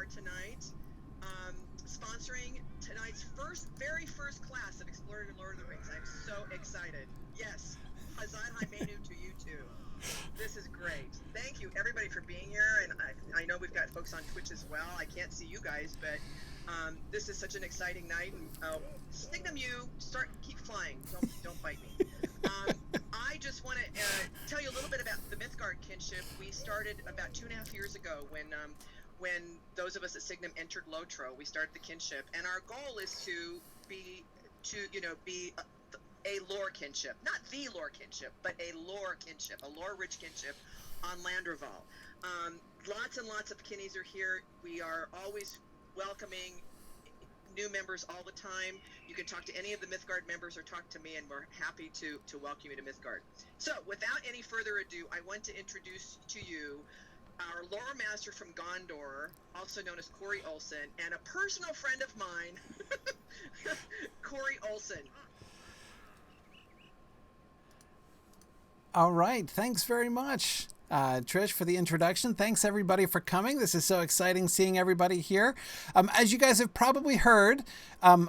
are tonight, sponsoring tonight's very first class of Exploring Lord of the Rings. I'm so excited. Yes, Hazan Haimenu to you too. This is great. Thank you everybody for being here, and I know we've got folks on Twitch as well. I can't see you guys, but this is such an exciting night. And Signum, keep flying. Don't bite me. I just want to tell you a little bit about the Mythgard kinship. We started about 2.5 years ago when those of us at Signum entered Lotro. We started the kinship, and our goal is to be a lore kinship, not the lore kinship, but a lore kinship, a lore-rich kinship on Landroval. Lots and lots of kinnies are here. We are always welcoming new members all the time. You can talk to any of the Mythgard members or talk to me, and we're happy to welcome you to Mythgard. So without any further ado, I want to introduce to you our lore master from Gondor, also known as Corey Olsen, and a personal friend of mine, Corey Olsen. All right. Thanks very much, Trish, for the introduction. Thanks, everybody, for coming. This is so exciting seeing everybody here. As you guys have probably heard,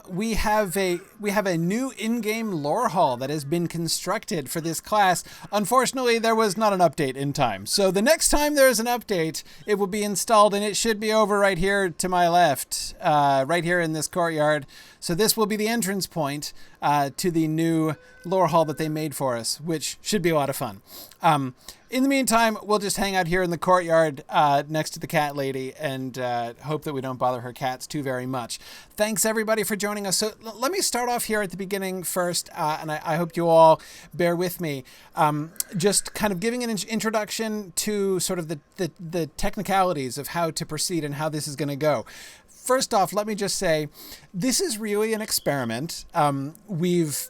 we have a new in-game lore hall that has been constructed for this class. Unfortunately, there was not an update in time. So the next time there is an update, it will be installed, and it should be over right here to my left, right here in this courtyard. So this will be the entrance point to the new lore hall that they made for us, which should be a lot of fun. In the meantime, we'll just hang out here in the courtyard next to the cat lady and hope that we don't bother her cats too very much. Thanks, everybody, for joining us. So let me start off here at the beginning first, and I hope you all bear with me. Just kind of giving an introduction to sort of the technicalities of how to proceed and how this is going to go. First off, let me just say, this is really an experiment. We've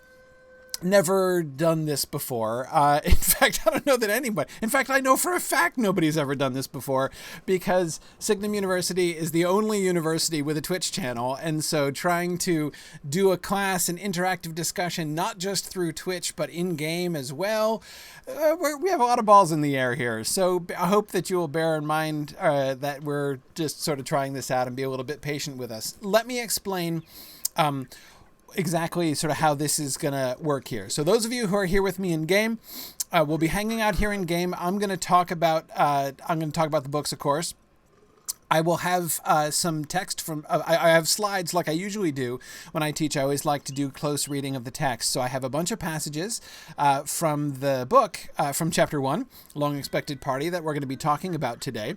never done this before. In fact, I don't know that anybody... In fact, I know for a fact nobody's ever done this before, because Signum University is the only university with a Twitch channel, and so trying to do a class and interactive discussion, not just through Twitch, but in-game as well, we have a lot of balls in the air here. So I hope that you will bear in mind that we're just sort of trying this out and be a little bit patient with us. Let me explain exactly sort of how this is going to work here. So those of you who are here with me in game, we'll be hanging out here in game. I'm going to talk about the books, of course. I will have some text from, I have slides like I usually do when I teach. I always like to do close reading of the text. So I have a bunch of passages from the book, from chapter 1, Long Expected Party, that we're going to be talking about today.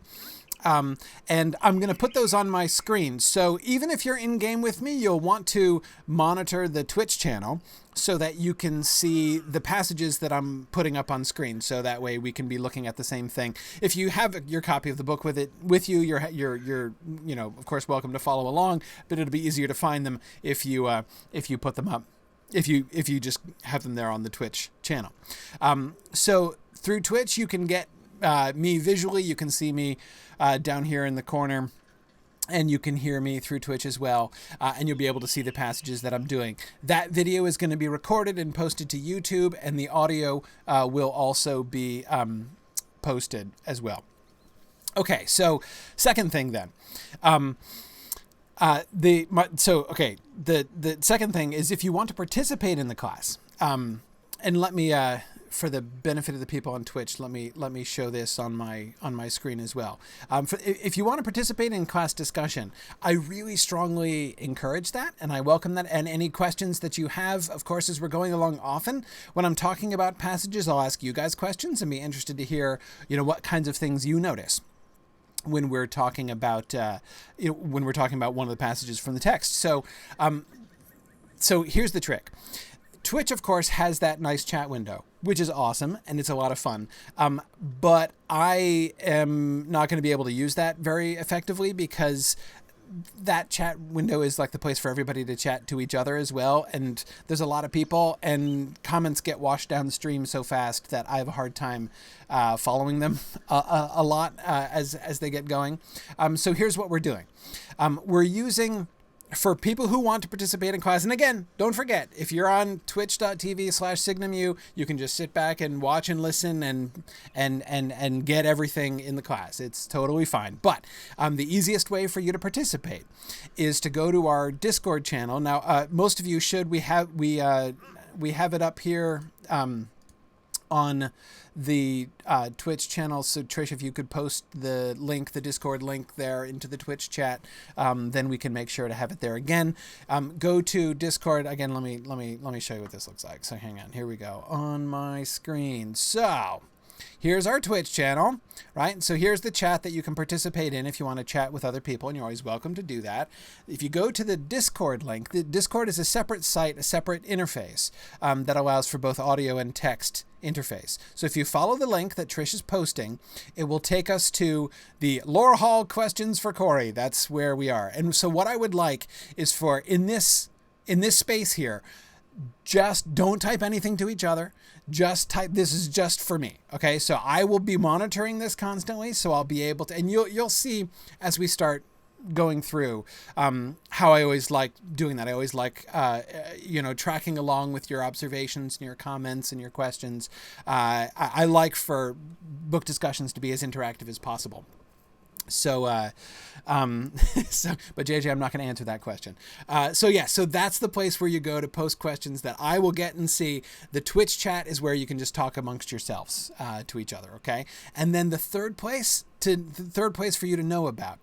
And I'm going to put those on my screen. So even if you're in game with me, you'll want to monitor the Twitch channel so that you can see the passages that I'm putting up on screen. So that way we can be looking at the same thing. If you have your copy of the book with you, you're of course welcome to follow along, but it'll be easier to find them if you put them up. If you just have them there on the Twitch channel. So through Twitch, you can get me visually. You can see me down here in the corner, and you can hear me through Twitch as well, and you'll be able to see the passages that I'm doing. That video is going to be recorded and posted to YouTube, and the audio will also be posted as well. Okay, so second thing then. The second thing is, if you want to participate in the class, and let me for the benefit of the people on Twitch, let me show this on my screen as well. If you want to participate in class discussion, I really strongly encourage that, and I welcome that. And any questions that you have, of course, as we're going along, often when I'm talking about passages, I'll ask you guys questions and be interested to hear, what kinds of things you notice when we're talking about one of the passages from the text. So here's the trick. Twitch, of course, has that nice chat window, which is awesome, and it's a lot of fun. But I am not going to be able to use that very effectively, because that chat window is like the place for everybody to chat to each other as well. And there's a lot of people, and comments get washed down the stream so fast that I have a hard time following them a lot as they get going. So here's what we're doing. We're using for people who want to participate in class, and again, don't forget, if you're on twitch.tv/signumu, you can just sit back and watch and listen and get everything in the class. It's totally fine. But the easiest way for you to participate is to go to our Discord channel. Now, most of you should. We have it up here on the Twitch channel. So Trish, if you could post the link, the Discord link there into the Twitch chat, then we can make sure to have it there again. Go to Discord again. Let me show you what this looks like. So hang on, here we go on my screen. So here's our Twitch channel, right? So here's the chat that you can participate in if you want to chat with other people, and you're always welcome to do that. If you go to the Discord link, the Discord is a separate site, a separate interface that allows for both audio and text interface. So if you follow the link that Trish is posting, it will take us to the Lore Hall questions for Corey. That's where we are. And so what I would like is for in this space here, just don't type anything to each other. Just type, this is just for me. Okay. So I will be monitoring this constantly. So I'll be able to, and you'll see as we start going through how I always like doing that. I always like, tracking along with your observations and your comments and your questions. I like for book discussions to be as interactive as possible. So, but JJ, I'm not going to answer that question. So that's the place where you go to post questions that I will get and see. The Twitch chat is where you can just talk amongst yourselves, to each other. Okay. And then the third place for you to know about,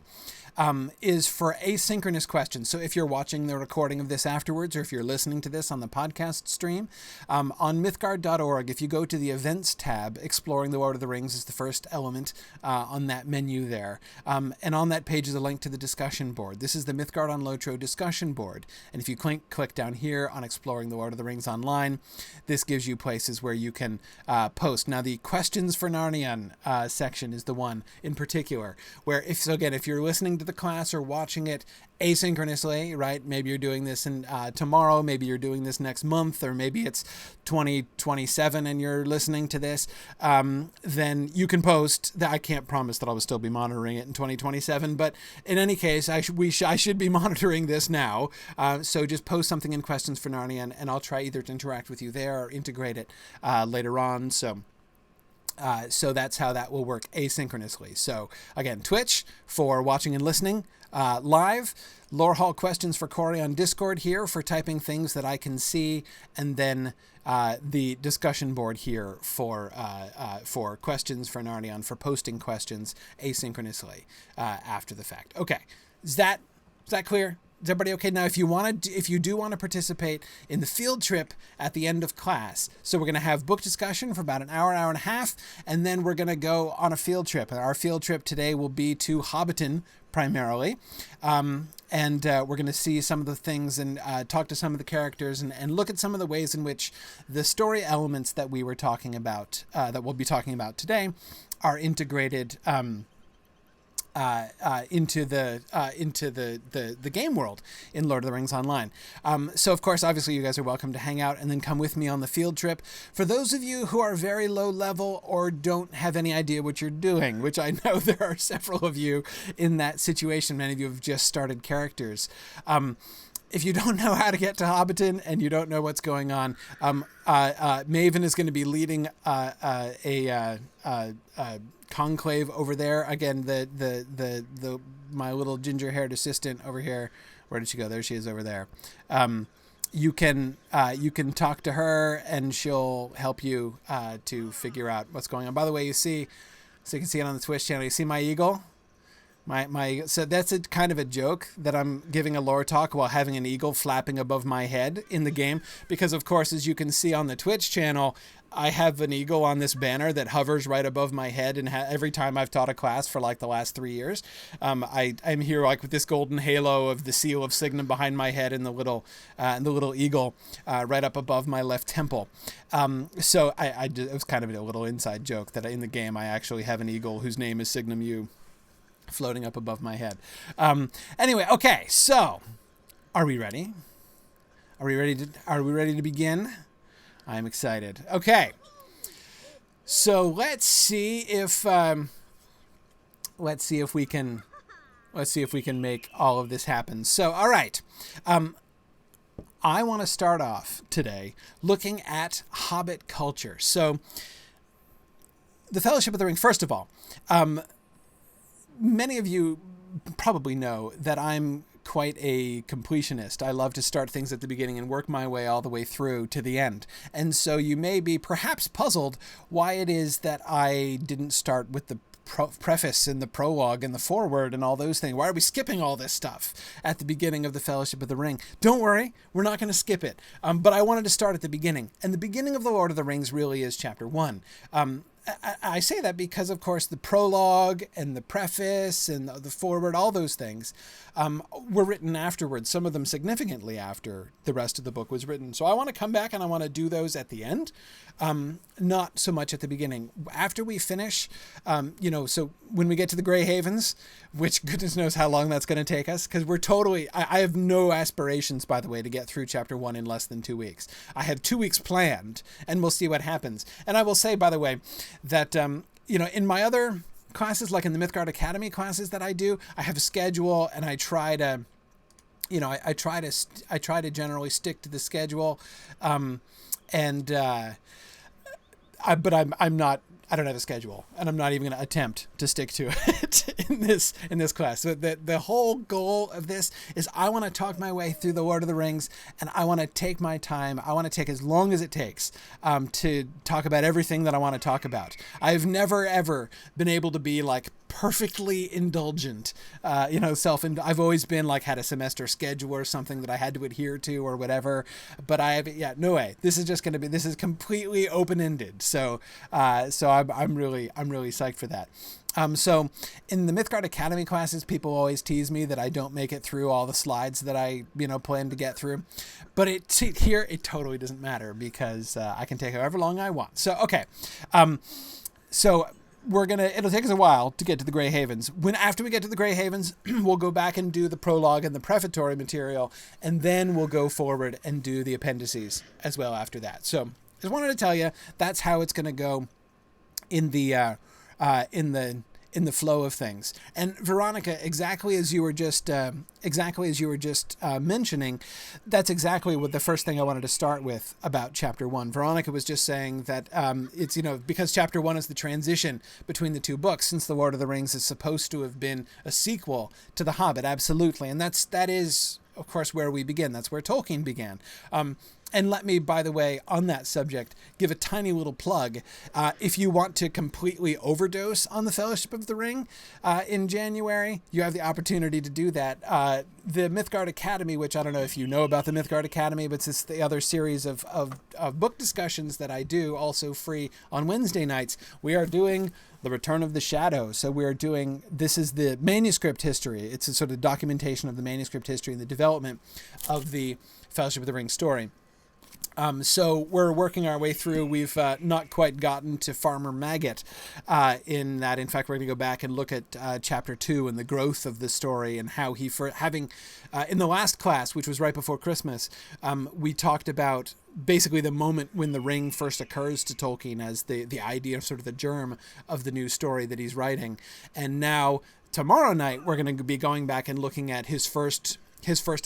is for asynchronous questions. So if you're watching the recording of this afterwards, or if you're listening to this on the podcast stream, on mythgard.org, if you go to the events tab, Exploring the Lord of the Rings is the first element on that menu there. And on that page is a link to the discussion board. This is the Mythgard on Lotro discussion board. And if you click down here on Exploring the Lord of the Rings online, this gives you places where you can post. Now, the questions for Narnian section is the one in particular, where if you're listening to the class or watching it asynchronously, right? Maybe you're doing this tomorrow, maybe you're doing this next month, or maybe it's 2027 and you're listening to this, then you can post that. I can't promise that I will still be monitoring it in 2027, but in any case, I should be monitoring this now. So just post something in questions for Narnia, and I'll try either to interact with you there or integrate it later on. So that's how that will work asynchronously. So again, Twitch for watching and listening live, Lore Hall questions for Corey on Discord here for typing things that I can see, and then the discussion board here for questions for Narnian, for posting questions asynchronously after the fact. Okay, is that clear? Is everybody okay? Now, if you do want to participate in the field trip at the end of class, so we're going to have book discussion for about an hour and a half, and then we're going to go on a field trip. And our field trip today will be to Hobbiton primarily. And we're going to see some of the things and talk to some of the characters and look at some of the ways in which the story elements that we were talking about, that we'll be talking about today, are integrated into the game world in Lord of the Rings Online. So of course, obviously, you guys are welcome to hang out and then come with me on the field trip. For those of you who are very low level or don't have any idea what you're doing, which I know there are several of you in that situation, many of you have just started characters. If you don't know how to get to Hobbiton and you don't know what's going on, Maven is going to be leading a conclave over there. Again, the my little ginger-haired assistant over here. Where did she go? There she is over there. You can talk to her and she'll help you to figure out what's going on. By the way, so you can see it on the Twitch channel. You see my eagle? So that's a kind of a joke that I'm giving a lore talk while having an eagle flapping above my head in the game, because of course, as you can see on the Twitch channel, I have an eagle on this banner that hovers right above my head, and every time I've taught a class for like the last 3 years, I'm here like with this golden halo of the seal of Signum behind my head and the little eagle right up above my left temple. So it was kind of a little inside joke that in the game I actually have an eagle whose name is Signum U, floating up above my head. Anyway, okay, so are we ready? Are we ready to begin? I'm excited. Okay. So let's see if we can Let's see if we can make all of this happen. So, all right. I want to start off today looking at Hobbit culture. So, the Fellowship of the Ring, first of all, many of you probably know that I'm quite a completionist. I love to start things at the beginning and work my way all the way through to the end. And so you may be perhaps puzzled why it is that I didn't start with the preface and the prologue and the foreword and all those things. Why are we skipping all this stuff at the beginning of the Fellowship of the Ring? Don't worry, we're not going to skip it. But I wanted to start at the beginning. And the beginning of The Lord of the Rings really is chapter 1. I say that because, of course, the prologue and the preface and the foreword, all those things were written afterwards, some of them significantly after the rest of the book was written. So I want to come back and I want to do those at the end, not so much at the beginning. After we finish, so when we get to the Grey Havens, which goodness knows how long that's going to take us, because we're totally, I have no aspirations, by the way, to get through chapter 1 in less than 2 weeks. I have 2 weeks planned, and we'll see what happens. And I will say, by the way, that, in my other classes, like in the Mythgard Academy classes that I do, I have a schedule and I try to, I try to generally stick to the schedule. But I don't have a schedule, and I'm not even going to attempt to stick to it in this class. So the whole goal of this is I want to talk my way through the Lord of the Rings, and I want to take my time. I want to take as long as it takes to talk about everything that I want to talk about. I've never ever been able to be like perfectly indulgent, I've always been like had a semester schedule or something that I had to adhere to or whatever, but no way. This is completely open-ended. So I'm really psyched for that. So in the Mythgard Academy classes, people always tease me that I don't make it through all the slides that I, plan to get through. But here it totally doesn't matter because I can take however long I want. So, okay. It'll take us a while to get to the Grey Havens. After we get to the Grey Havens, we'll go back and do the prologue and the prefatory material, and then we'll go forward and do the appendices as well after that. So just wanted to tell you that's how it's going to go in the flow of things. And Veronica, exactly as you were just mentioning, that's exactly what the first thing I wanted to start with about chapter 1. Veronica was just saying that it's because chapter 1 is the transition between the two books, since The Lord of the Rings is supposed to have been a sequel to The Hobbit, absolutely, and that is of course where we begin. That's where Tolkien began. And let me, by the way, on that subject, give a tiny little plug. If you want to completely overdose on the Fellowship of the Ring in January, you have the opportunity to do that. The Mythgard Academy, which I don't know if you know about the Mythgard Academy, but it's the other series of book discussions that I do, also free on Wednesday nights. We are doing The Return of the Shadow. So this is the manuscript history. It's a sort of documentation of the manuscript history and the development of the Fellowship of the Ring story. So we're working our way through. We've not quite gotten to Farmer Maggot in that. In fact, we're going to go back and look at chapter 2 and the growth of the story and how in the last class, which was right before Christmas, we talked about basically the moment when the ring first occurs to Tolkien as the idea, sort of the germ of the new story that he's writing. And now tomorrow night, we're going to be going back and looking at his first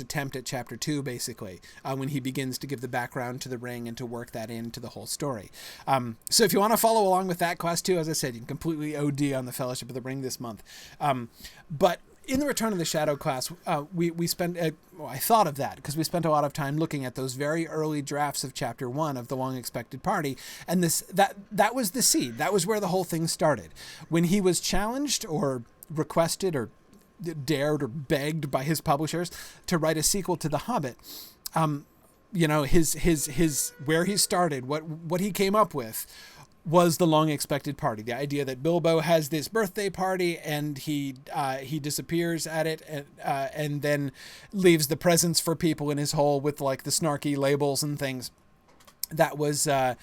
attempt at chapter 2, basically, when he begins to give the background to the ring and to work that into the whole story. So if you want to follow along with that class too, as I said, you can completely OD on the Fellowship of the Ring this month. But in the Return of the Shadow class, we spent, I thought of that because we spent a lot of time looking at those very early drafts of chapter 1 of The Long Expected Party. And that was the seed. That was where the whole thing started. When he was challenged or requested or dared or begged by his publishers to write a sequel to The Hobbit, his where he started, what he came up with was The Long Expected Party. The idea that Bilbo has this birthday party and he disappears at it and then leaves the presents for people in his hole with like the snarky labels and things. That was the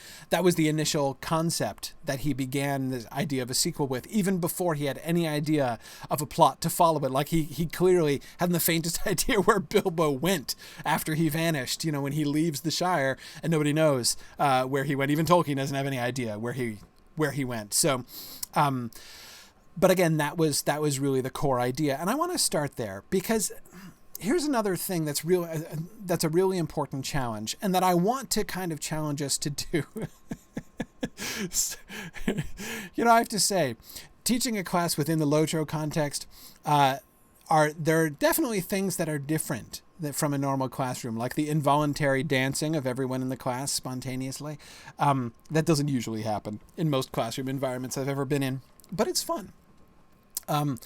initial concept that he began this idea of a sequel with, even before he had any idea of a plot to follow it. Like he clearly hadn't the faintest idea where Bilbo went after he vanished, when he leaves the Shire and nobody knows where he went. Even Tolkien doesn't have any idea where he went. So But again, that was really the core idea. And I want to start there because here's another thing that's a really important challenge, and that I want to kind of challenge us to do. I have to say, teaching a class within the Lotro context, there are definitely things that are different from a normal classroom, like the involuntary dancing of everyone in the class spontaneously. That doesn't usually happen in most classroom environments I've ever been in, but it's fun. A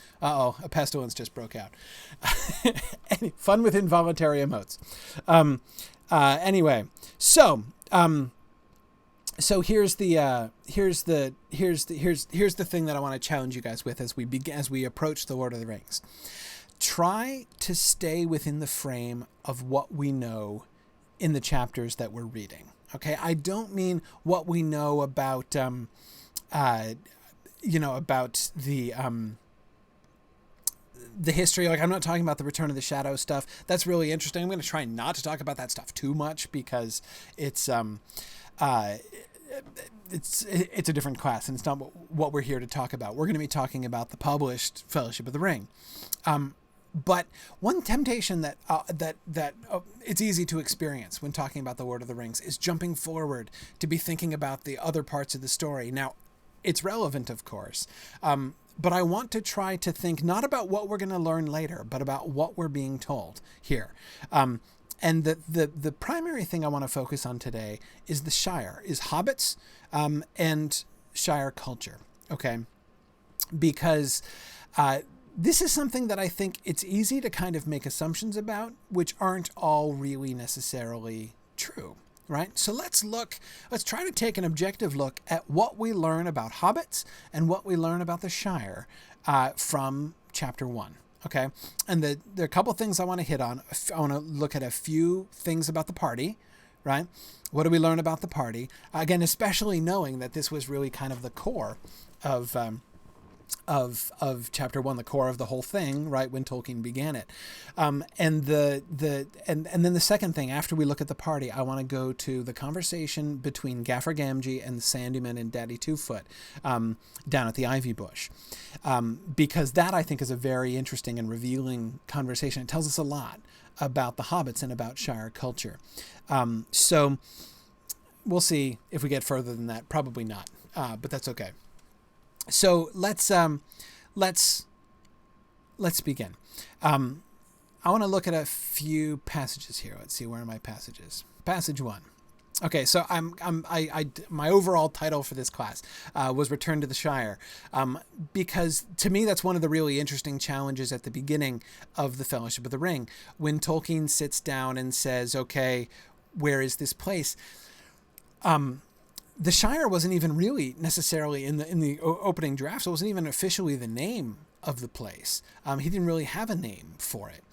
pestilence just broke out. Fun with involuntary emotes. Anyway, so here's the thing that I want to challenge you guys with as we approach the Lord of the Rings. Try to stay within the frame of what we know in the chapters that we're reading. Okay, I don't mean what we know about about the history. Like, I'm not talking about the Return of the Shadow stuff. That's really interesting. I'm going to try not to talk about that stuff too much because it's a different class and it's not what we're here to talk about. We're going to be talking about the published Fellowship of the Ring. But one temptation that it's easy to experience when talking about the Lord of the Rings is jumping forward to be thinking about the other parts of the story. Now, it's relevant, of course, but I want to try to think not about what we're going to learn later, but about what we're being told here. And the primary thing I want to focus on today is the Shire, is hobbits and Shire culture, okay? Because this is something that I think it's easy to kind of make assumptions about, which aren't all really necessarily true, right? So let's try to take an objective look at what we learn about hobbits and what we learn about the Shire from chapter 1, okay? And there are a couple things I want to hit on. I want to look at a few things about the party, right? What do we learn about the party? Again, especially knowing that this was really kind of the core of chapter 1, the core of the whole thing, right, when Tolkien began it. And then the second thing, after we look at the party, I want to go to the conversation between Gaffer Gamgee and Sandyman and Daddy Twofoot down at the Ivy Bush. Because that, I think, is a very interesting and revealing conversation. It tells us a lot about the hobbits and about Shire culture. So we'll see if we get further than that. Probably not, but that's okay. So let's begin. I want to look at a few passages here. Let's see, where are my passages? Passage 1. Okay, so my overall title for this class was Return to the Shire, because to me that's one of the really interesting challenges at the beginning of the Fellowship of the Ring, when Tolkien sits down and says, okay, where is this place? The Shire wasn't even really necessarily in the opening draft. So it wasn't even officially the name of the place. He didn't really have a name for it.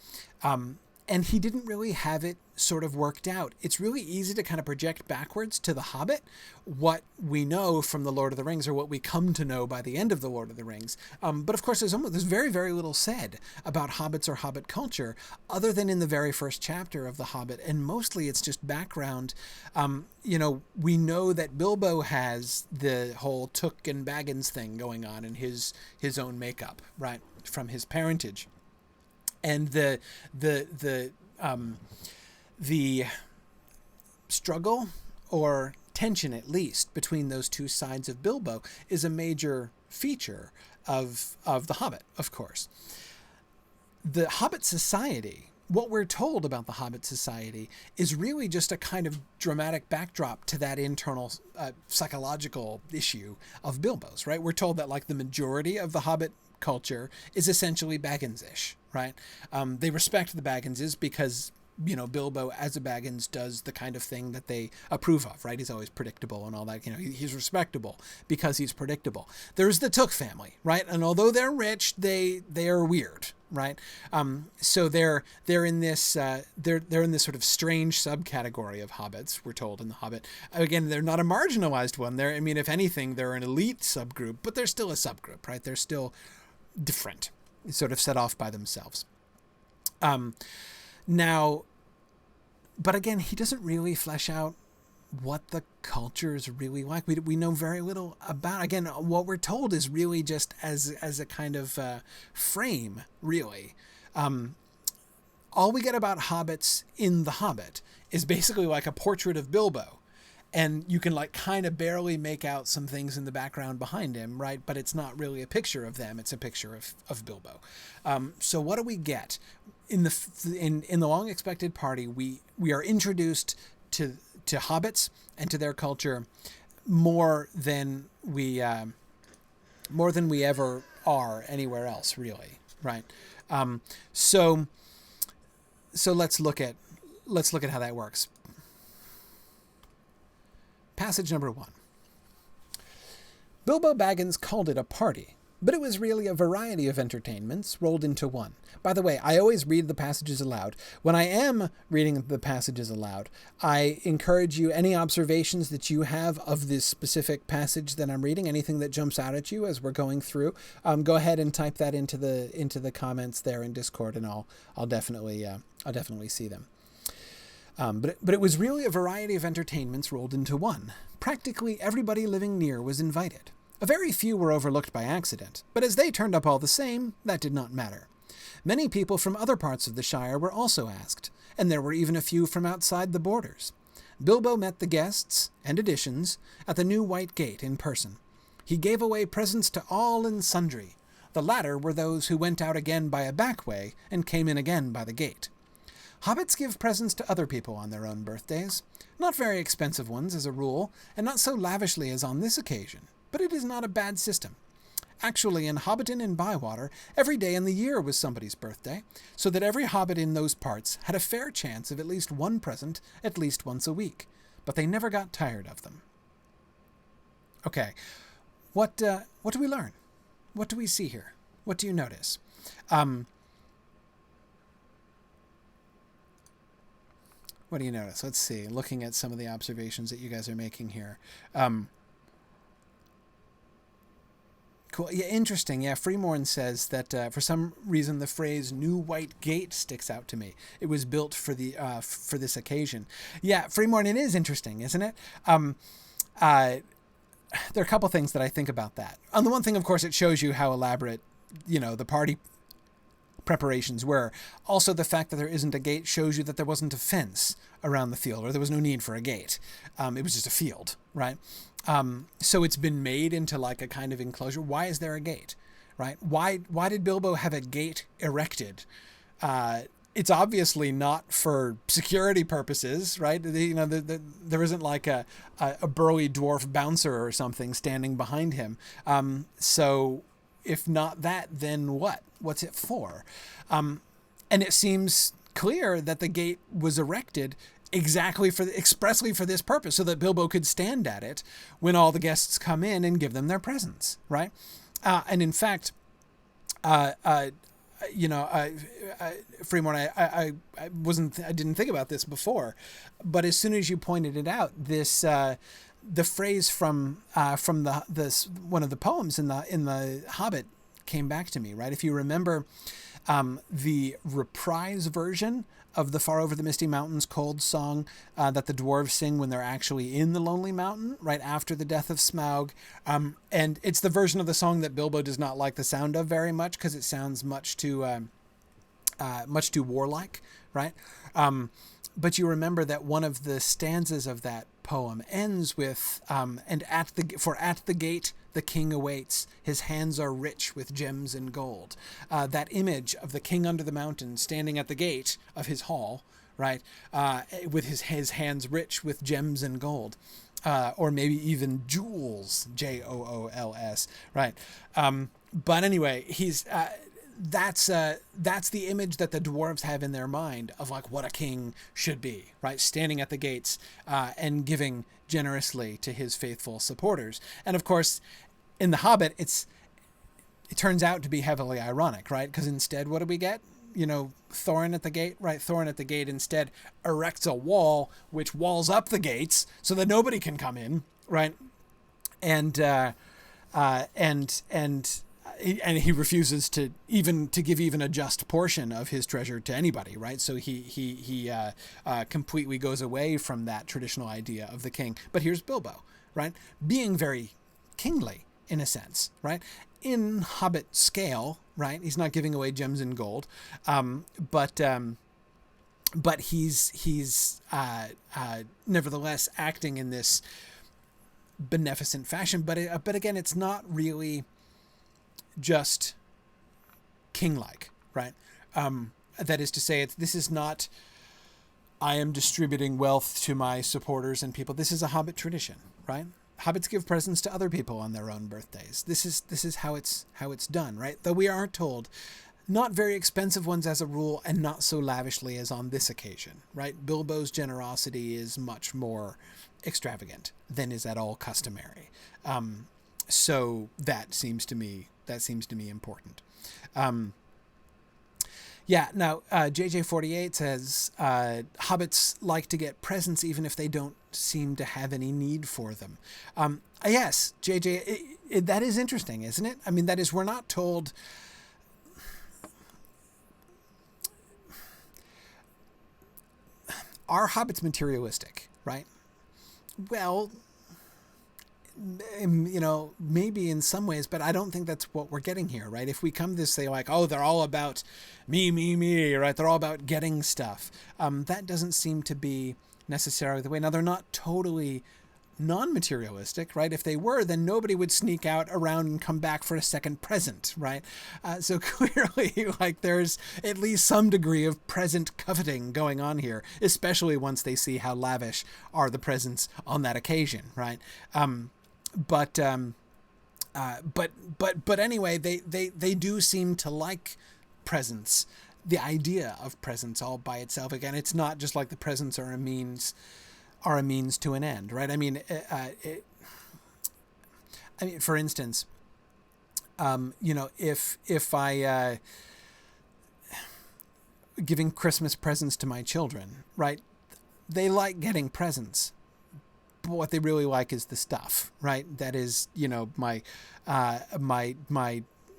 And he didn't really have it sort of worked out. It's really easy to kind of project backwards to The Hobbit what we know from The Lord of the Rings, or what we come to know by the end of The Lord of the Rings. But of course, there's very, very little said about hobbits or hobbit culture, other than in the very first chapter of The Hobbit. And mostly it's just background. We know that Bilbo has the whole Took and Baggins thing going on in his own makeup, right, from his parentage. And the struggle, or tension at least, between those two sides of Bilbo is a major feature of The Hobbit, of course. The Hobbit society, what we're told about the Hobbit society, is really just a kind of dramatic backdrop to that internal psychological issue of Bilbo's, right? We're told that, like, the majority of the Hobbit culture is essentially Baggins-ish, right? They respect the Bagginses because, Bilbo as a Baggins does the kind of thing that they approve of, right? He's always predictable and all that. He's respectable because he's predictable. There's the Took family, right? And although they're rich, they are weird, right? So they're in this they're in this sort of strange subcategory of hobbits, we're told in The Hobbit. Again, they're not a marginalized one. If anything, they're an elite subgroup, but they're still a subgroup, right? They're still different, sort of set off by themselves. Now, but again, he doesn't really flesh out what the culture is really like. We know very little about. Again, what we're told is really just as a kind of frame, really. All we get about hobbits in The Hobbit is basically like a portrait of Bilbo. And you can like kind of barely make out some things in the background behind him, right? But it's not really a picture of them. It's a picture of Bilbo. So what do we get? In the Long Expected Party, we are introduced to hobbits and to their culture more than we ever are anywhere else, really, right? So let's look at how that works. Passage number 1. Bilbo Baggins called it a party, but it was really a variety of entertainments rolled into one. By the way, I always read the passages aloud. When I am reading the passages aloud, I encourage you, any observations that you have of this specific passage that I'm reading, anything that jumps out at you as we're going through, go ahead and type that into the comments there in Discord, and I'll definitely see them. But it was really a variety of entertainments rolled into one. Practically everybody living near was invited. A very few were overlooked by accident, but as they turned up all the same, that did not matter. Many people from other parts of the Shire were also asked, and there were even a few from outside the borders. Bilbo met the guests and additions at the new White Gate in person. He gave away presents to all and sundry. The latter were those who went out again by a back way and came in again by the gate. Hobbits give presents to other people on their own birthdays. Not very expensive ones, as a rule, and not so lavishly as on this occasion, but it is not a bad system. Actually, in Hobbiton and Bywater, every day in the year was somebody's birthday, so that every hobbit in those parts had a fair chance of at least one present at least once a week, but they never got tired of them. Okay, what do we learn? What do we see here? What do you notice? What do you notice? Let's see. Looking at some of the observations that you guys are making here. Cool. Yeah, interesting. Yeah, Freemorn says that for some reason the phrase "New White Gate" sticks out to me. It was built for this occasion. Yeah, Freemorn, it is interesting, isn't it? There are a couple things that I think about that. On the one thing, of course, it shows you how elaborate, the party preparations were. Also, the fact that there isn't a gate shows you that there wasn't a fence around the field, or there was no need for a gate. It was just a field, right? So it's been made into like a kind of enclosure. Why is there a gate, right? Why did Bilbo have a gate erected? It's obviously not for security purposes, right? There isn't like a burly dwarf bouncer or something standing behind him. So if not that, then what? What's it for? And it seems clear that the gate was erected expressly for this purpose, so that Bilbo could stand at it when all the guests come in and give them their presents, right? And in fact, Fremont, I didn't think about this before, but as soon as you pointed it out, this the phrase from this one of the poems in the Hobbit came back to me, right? If you remember, the reprise version of the Far Over the Misty Mountains Cold song that the dwarves sing when they're actually in the Lonely Mountain, right after the death of Smaug. And it's the version of the song that Bilbo does not like the sound of very much, because it sounds much too warlike, right? But you remember that one of the stanzas of that poem ends with, and at the gate the king awaits, his hands are rich with gems and gold. That image of the king under the mountain standing at the gate of his hall, right, with his hands rich with gems and gold, or maybe even jewels, Jools, right? But anyway, that's the image that the dwarves have in their mind of like what a king should be, right? Standing at the gates and giving generously to his faithful supporters. And of course, in The Hobbit, it turns out to be heavily ironic, right? Because instead, what do we get? Thorin at the gate, right? Thorin at the gate instead erects a wall which walls up the gates so that nobody can come in, right? And and he refuses to give even a just portion of his treasure to anybody, right? So he completely goes away from that traditional idea of the king. But here's Bilbo, right, being very kingly in a sense, right, in Hobbit scale, right? He's not giving away gems and gold, but he's nevertheless acting in this beneficent fashion. But again, it's not really just king-like, right? That is to say, this is not, I am distributing wealth to my supporters and people. This is a Hobbit tradition, right? Hobbits give presents to other people on their own birthdays. This is how it's done, right? Though we are told, not very expensive ones as a rule, and not so lavishly as on this occasion, right? Bilbo's generosity is much more extravagant than is at all customary. So that seems to me important. Now, JJ48 says, hobbits like to get presents even if they don't seem to have any need for them. Yes, JJ, that is interesting, isn't it? I mean, that is, we're not told... Are hobbits materialistic, right? Well, maybe in some ways, but I don't think that's what we're getting here, right? If we come to say like, oh, they're all about me, right? They're all about getting stuff. That doesn't seem to be necessarily the way. Now, they're not totally non-materialistic, right? If they were, then nobody would sneak out around and come back for a second present, right? So clearly, like, there's at least some degree of present coveting going on here, especially once they see how lavish are the presents on that occasion, right? But anyway, they do seem to like presents, the idea of presents all by itself. Again, it's not just like the presents are a means to an end, right? I mean, for instance, if I giving Christmas presents to my children, right? They like getting presents, but what they really like is the stuff, right? That is,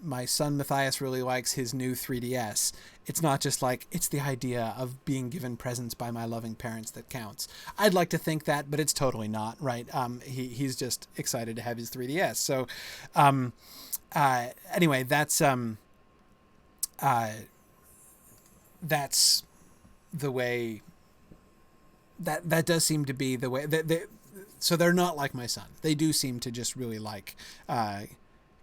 my son Matthias really likes his new 3DS. It's not just like, it's the idea of being given presents by my loving parents that counts. I'd like to think that, but it's totally not, right? He's just excited to have his 3DS. So, anyway, that's the way that does seem to be the way that so they're not like my son. They do seem to just really like,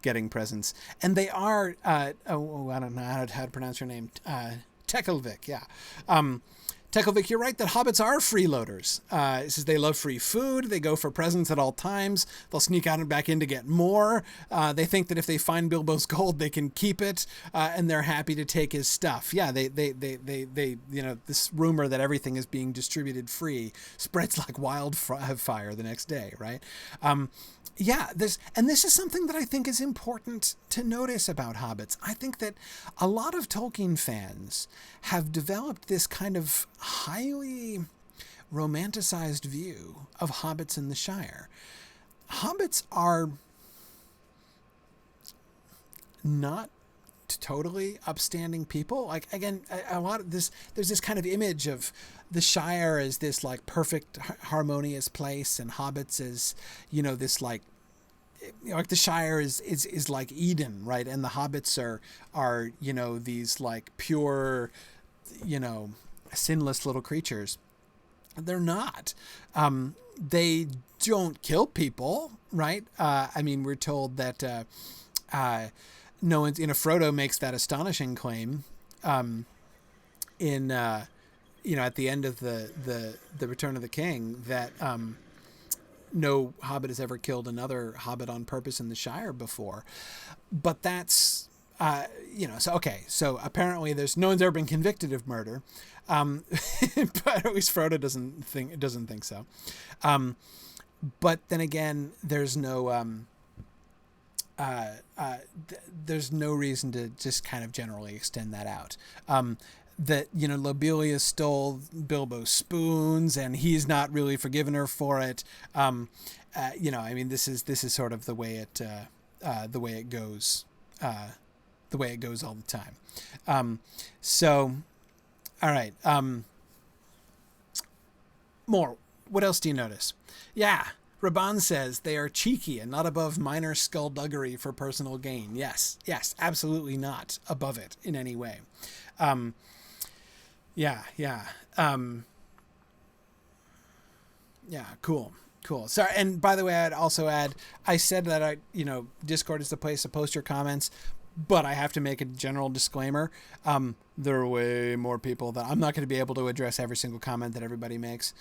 getting presents, and they are I don't know how to pronounce your name, Tekelvik, yeah. Tekelvik, you're right that hobbits are freeloaders. It says they love free food, they go for presents at all times, they'll sneak out and back in to get more. They think that if they find Bilbo's gold, they can keep it, and they're happy to take his stuff. Yeah, they this rumor that everything is being distributed free spreads like wildfire the next day, right? This is something that I think is important to notice about hobbits. I think that a lot of Tolkien fans have developed this kind of highly romanticized view of hobbits in the Shire. Hobbits are not totally upstanding people. Like, again, a lot of this, there's this kind of image of the Shire as this like perfect harmonious place, and hobbits as, this like the Shire is like Eden, right? And the hobbits are these like pure, sinless little creatures. They're not. They don't kill people, right? We're told that no one's, Frodo makes that astonishing claim in at the end of the Return of the King that no hobbit has ever killed another hobbit on purpose in the Shire before. But that's so apparently no one's ever been convicted of murder, but at least Frodo doesn't think so. But then again, there's no reason to just kind of generally extend that out. That Lobelia stole Bilbo's spoons, and he's not really forgiven her for it. This is sort of the way it goes the way it goes all the time. So, all right. More. What else do you notice? Yeah. Raban says they are cheeky and not above minor skullduggery for personal gain. Yes, absolutely not above it in any way. Yeah, cool. Sorry, and by the way, I'd also add, I said that Discord is the place to post your comments, but I have to make a general disclaimer. There are way more people that I'm not going to be able to address every single comment that everybody makes.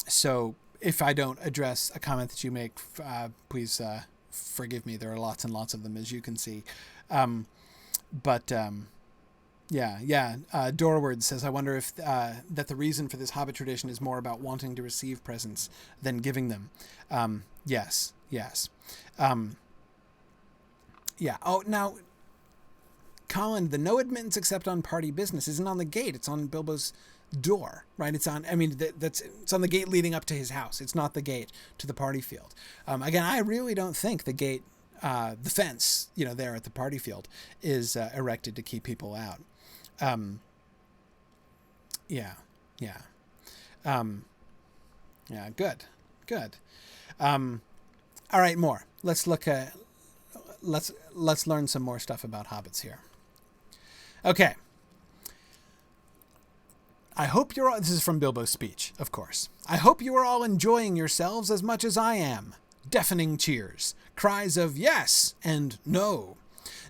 So if I don't address a comment that you make, please forgive me. There are lots and lots of them, as you can see. Dorward says, I wonder if that the reason for this Hobbit tradition is more about wanting to receive presents than giving them. Yes. Oh, now, Colin, the no admittance except on party business isn't on the gate. It's on Bilbo's door, right? It's on, it's on the gate leading up to his house. It's not the gate to the party field. Again, I really don't think the gate, the fence, there at the party field is erected to keep people out. Good. All right, more. Let's look at, let's learn some more stuff about hobbits here. Okay. I hope you're all, this is from Bilbo's speech, of course. I hope you are all enjoying yourselves as much as I am. Deafening cheers, cries of yes and no,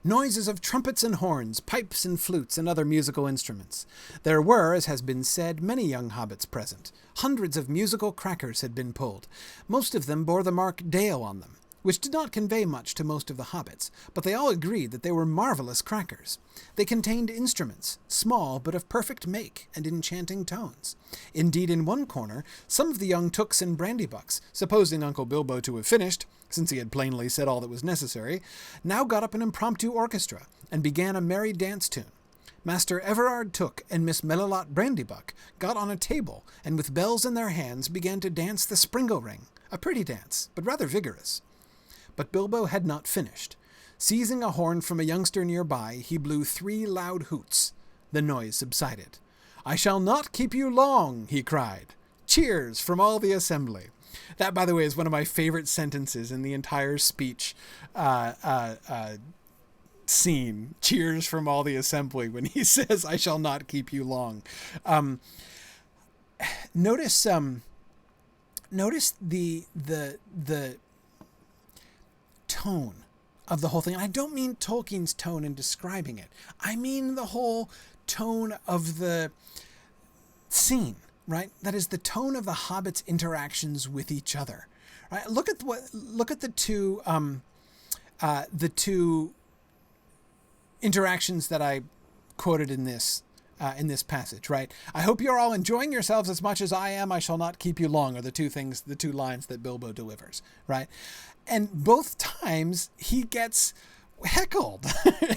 noises of trumpets and horns, pipes and flutes and other musical instruments. There were, as has been said, many young hobbits present. Hundreds of musical crackers had been pulled. Most of them bore the mark Dale on them, which did not convey much to most of the hobbits, but they all agreed that they were marvelous crackers. They contained instruments, small but of perfect make and enchanting tones. Indeed, in one corner, some of the young tooks and brandybucks, supposing Uncle Bilbo to have finished, since he had plainly said all that was necessary, now got up an impromptu orchestra and began a merry dance tune. Master Everard Took and Miss Melilot Brandybuck got on a table and with bells in their hands began to dance the Springle Ring, a pretty dance, but rather vigorous. But Bilbo had not finished. Seizing a horn from a youngster nearby, he blew 3 loud hoots. The noise subsided. I shall not keep you long, he cried. Cheers from all the assembly. That, by the way, is one of my favorite sentences in the entire speech scene. Cheers from all the assembly, when he says, I shall not keep you long. Notice the tone of the whole thing. And I don't mean Tolkien's tone in describing it. I mean the whole tone of the scene, right? That is the tone of the hobbits' interactions with each other. Right? Look at the two interactions that I quoted in this passage, right? I hope you're all enjoying yourselves as much as I am. I shall not keep you long, are the two lines that Bilbo delivers, right? And both times he gets heckled,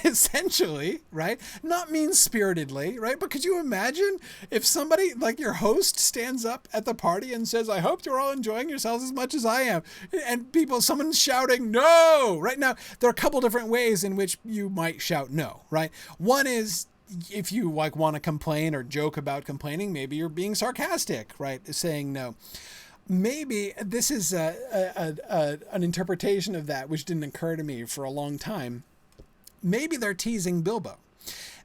essentially, right? Not mean-spiritedly, right? But could you imagine if somebody, like your host, stands up at the party and says, I hope you're all enjoying yourselves as much as I am. And someone's shouting, no, right? Now, there are a couple different ways in which you might shout no, right? One is, if you want to complain or joke about complaining, maybe you're being sarcastic, right? Saying no. Maybe this is an interpretation of that which didn't occur to me for a long time. Maybe they're teasing Bilbo.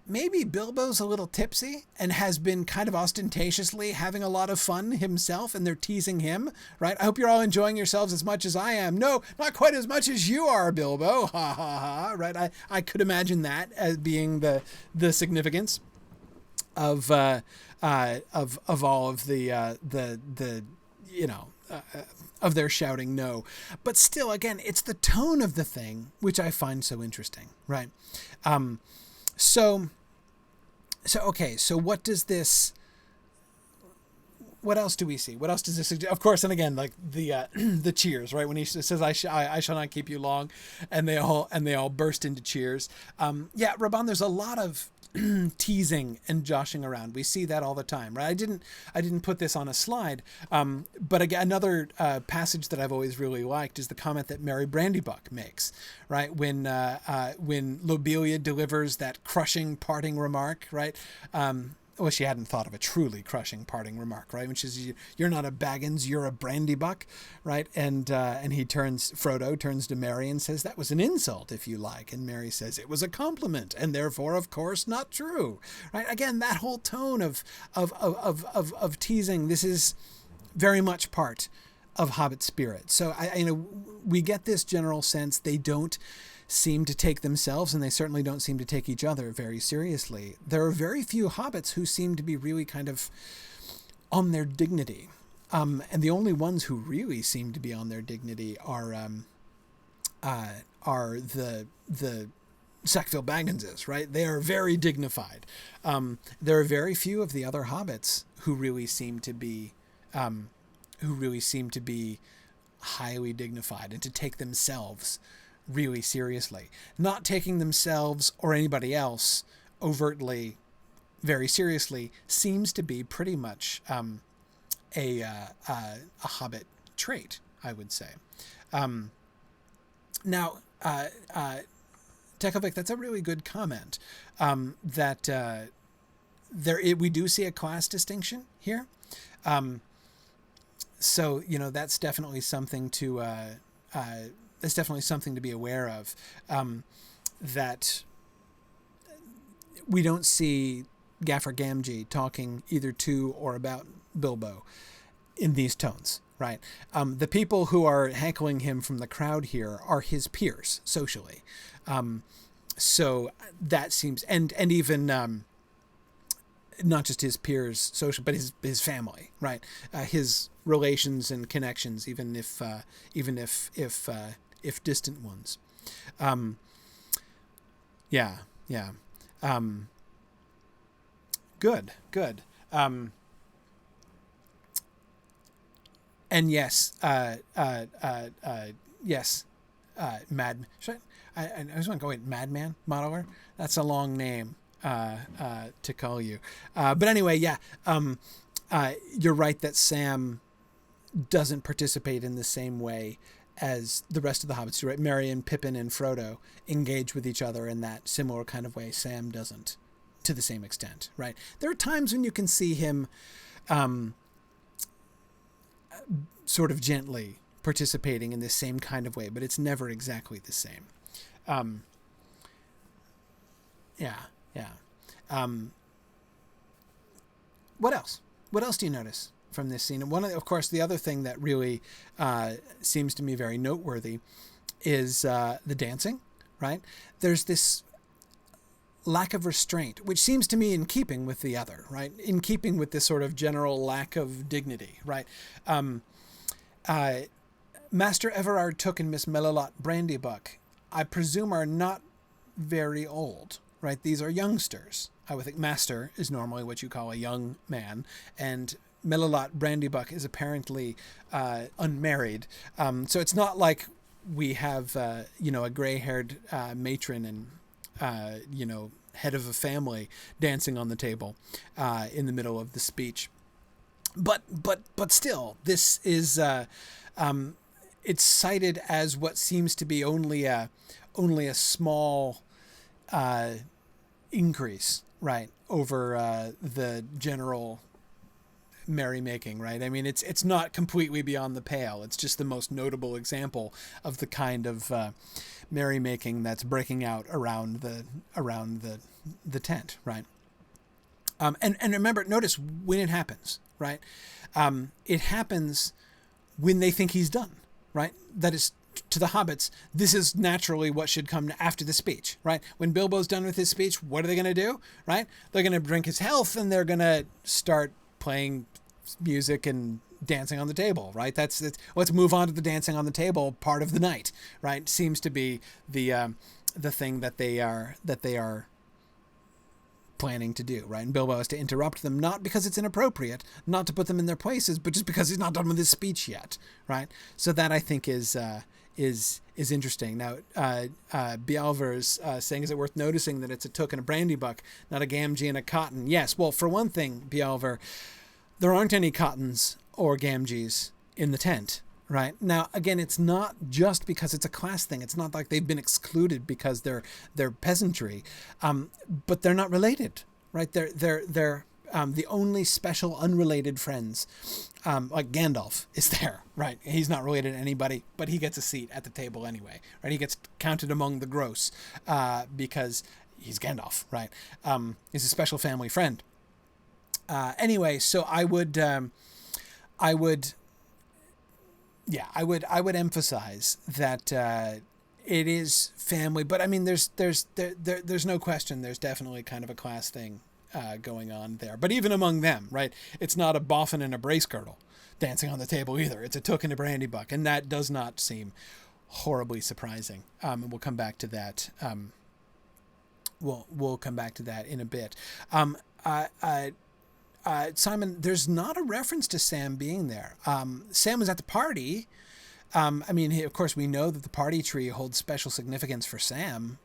Maybe Bilbo's a little tipsy and has been kind of ostentatiously having a lot of fun himself, and they're teasing him, right? I hope you're all enjoying yourselves as much as I am. No, not quite as much as you are, Bilbo. Ha ha ha. Right? I could imagine that as being the significance of all of the of their shouting no. But still, again, it's the tone of the thing which I find so interesting, right? So what does this, what else do we see? What else does this suggest? Of course, and again, like the cheers, right? When he says, I shall not keep you long, and they all burst into cheers. Raban, there's a lot of teasing and joshing around. We see that all the time, right? I didn't put this on a slide, but again, another passage that I've always really liked is the comment that Mary Brandybuck makes, right? When Lobelia delivers that crushing parting remark, right? Well, she hadn't thought of a truly crushing parting remark, right? Which is, "You're not a Baggins, you're a Brandybuck," right? And Frodo turns to Merry and says, "That was an insult, if you like." And Merry says, "It was a compliment, and therefore, of course, not true," right? Again, that whole tone of teasing. This is very much part of Hobbit spirit. So we get this general sense they don't seem to take themselves, and they certainly don't seem to take each other very seriously. There are very few hobbits who seem to be really kind of on their dignity. And the only ones who really seem to be on their dignity are the Sackville Bagginses, right? They are very dignified. There are very few of the other hobbits who really seem to be highly dignified and to take themselves really seriously. Not taking themselves or anybody else overtly very seriously seems to be pretty much a Hobbit trait, I would say. Now, Tekovic, that's a really good comment. That we do see a class distinction here. So that's definitely something to be aware of. That we don't see Gaffer Gamgee talking either to or about Bilbo in these tones, right? The people who are heckling him from the crowd here are his peers socially. So that seems, and even not just his peers social, but his family, right? His relations and connections, even if distant ones. Good. And yes, I just want to go with Madman Modeler. That's a long name to call you. But anyway, you're right that Sam doesn't participate in the same way as the rest of the hobbits do, right? Merry and Pippin and Frodo engage with each other in that similar kind of way. Sam doesn't to the same extent, right? There are times when you can see him sort of gently participating in the same kind of way, but it's never exactly the same. What else? What else do you notice from this scene? And of course, the other thing that really seems to me very noteworthy is the dancing, right? There's this lack of restraint, which seems to me in keeping with the other, right? In keeping with this sort of general lack of dignity, right? Master Everard Took and Miss Melilot Brandybuck, I presume, are not very old, right? These are youngsters. I would think Master is normally what you call a young man, and Melilot Brandybuck is apparently unmarried. So it's not like we have, a gray-haired matron and, head of a family dancing on the table in the middle of the speech. But still, this is it's cited as what seems to be only a small increase, right, over the general merrymaking, right? I mean, it's not completely beyond the pale. It's just the most notable example of the kind of merrymaking that's breaking out around the tent, right? And remember, notice when it happens, right? It happens when they think he's done, right? That is, to the hobbits, this is naturally what should come after the speech, right? When Bilbo's done with his speech, what are they going to do, right? They're going to drink his health, and they're going to start playing music and dancing on the table, right? That's let's move on to the dancing on the table part of the night, right? Seems to be the thing that they are planning to do, right? And Bilbo is to interrupt them, not because it's inappropriate, not to put them in their places, but just because he's not done with his speech yet, right? So that, I think, is is interesting. Now, Bialver's saying, is it worth noticing that it's a token of Brandybuck, not a Gamgee and a cotton? Yes. Well, for one thing, Bialver, there aren't any cottons or Gamgees in the tent, right? Now, again, it's not just because it's a class thing. It's not like they've been excluded because they're peasantry, but they're not related, right? They're the only special unrelated friends, like Gandalf is there, right? He's not related to anybody, but he gets a seat at the table anyway, right? He gets counted among the gross because he's Gandalf, right? He's a special family friend. Anyway, so I would emphasize that it is family, but I mean, there's no question. There's definitely kind of a class thing going on there. But even among them, right, it's not a boffin and a brace girdle dancing on the table either. It's a token of Brandybuck, and that does not seem horribly surprising. And we'll come back to that. We'll come back to that in a bit. Simon, there's not a reference to Sam being there. Sam was at the party. I mean, of course, we know that the party tree holds special significance for Sam,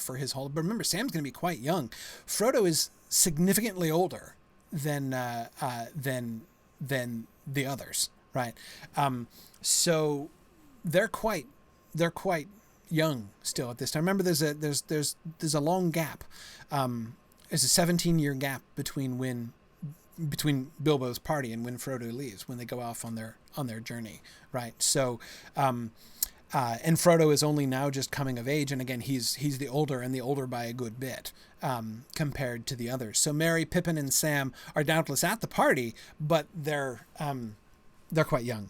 for his whole. But remember, Sam's going to be quite young. Frodo is significantly older than the others, right? So they're quite young still at this time. Remember, there's a long gap. There's a 17-year gap between Bilbo's party and when Frodo leaves, when they go off on their journey, right? So, and Frodo is only now just coming of age, and again, he's the older, and the older by a good bit, compared to the others. So Merry, Pippin, and Sam are doubtless at the party, but they're quite young.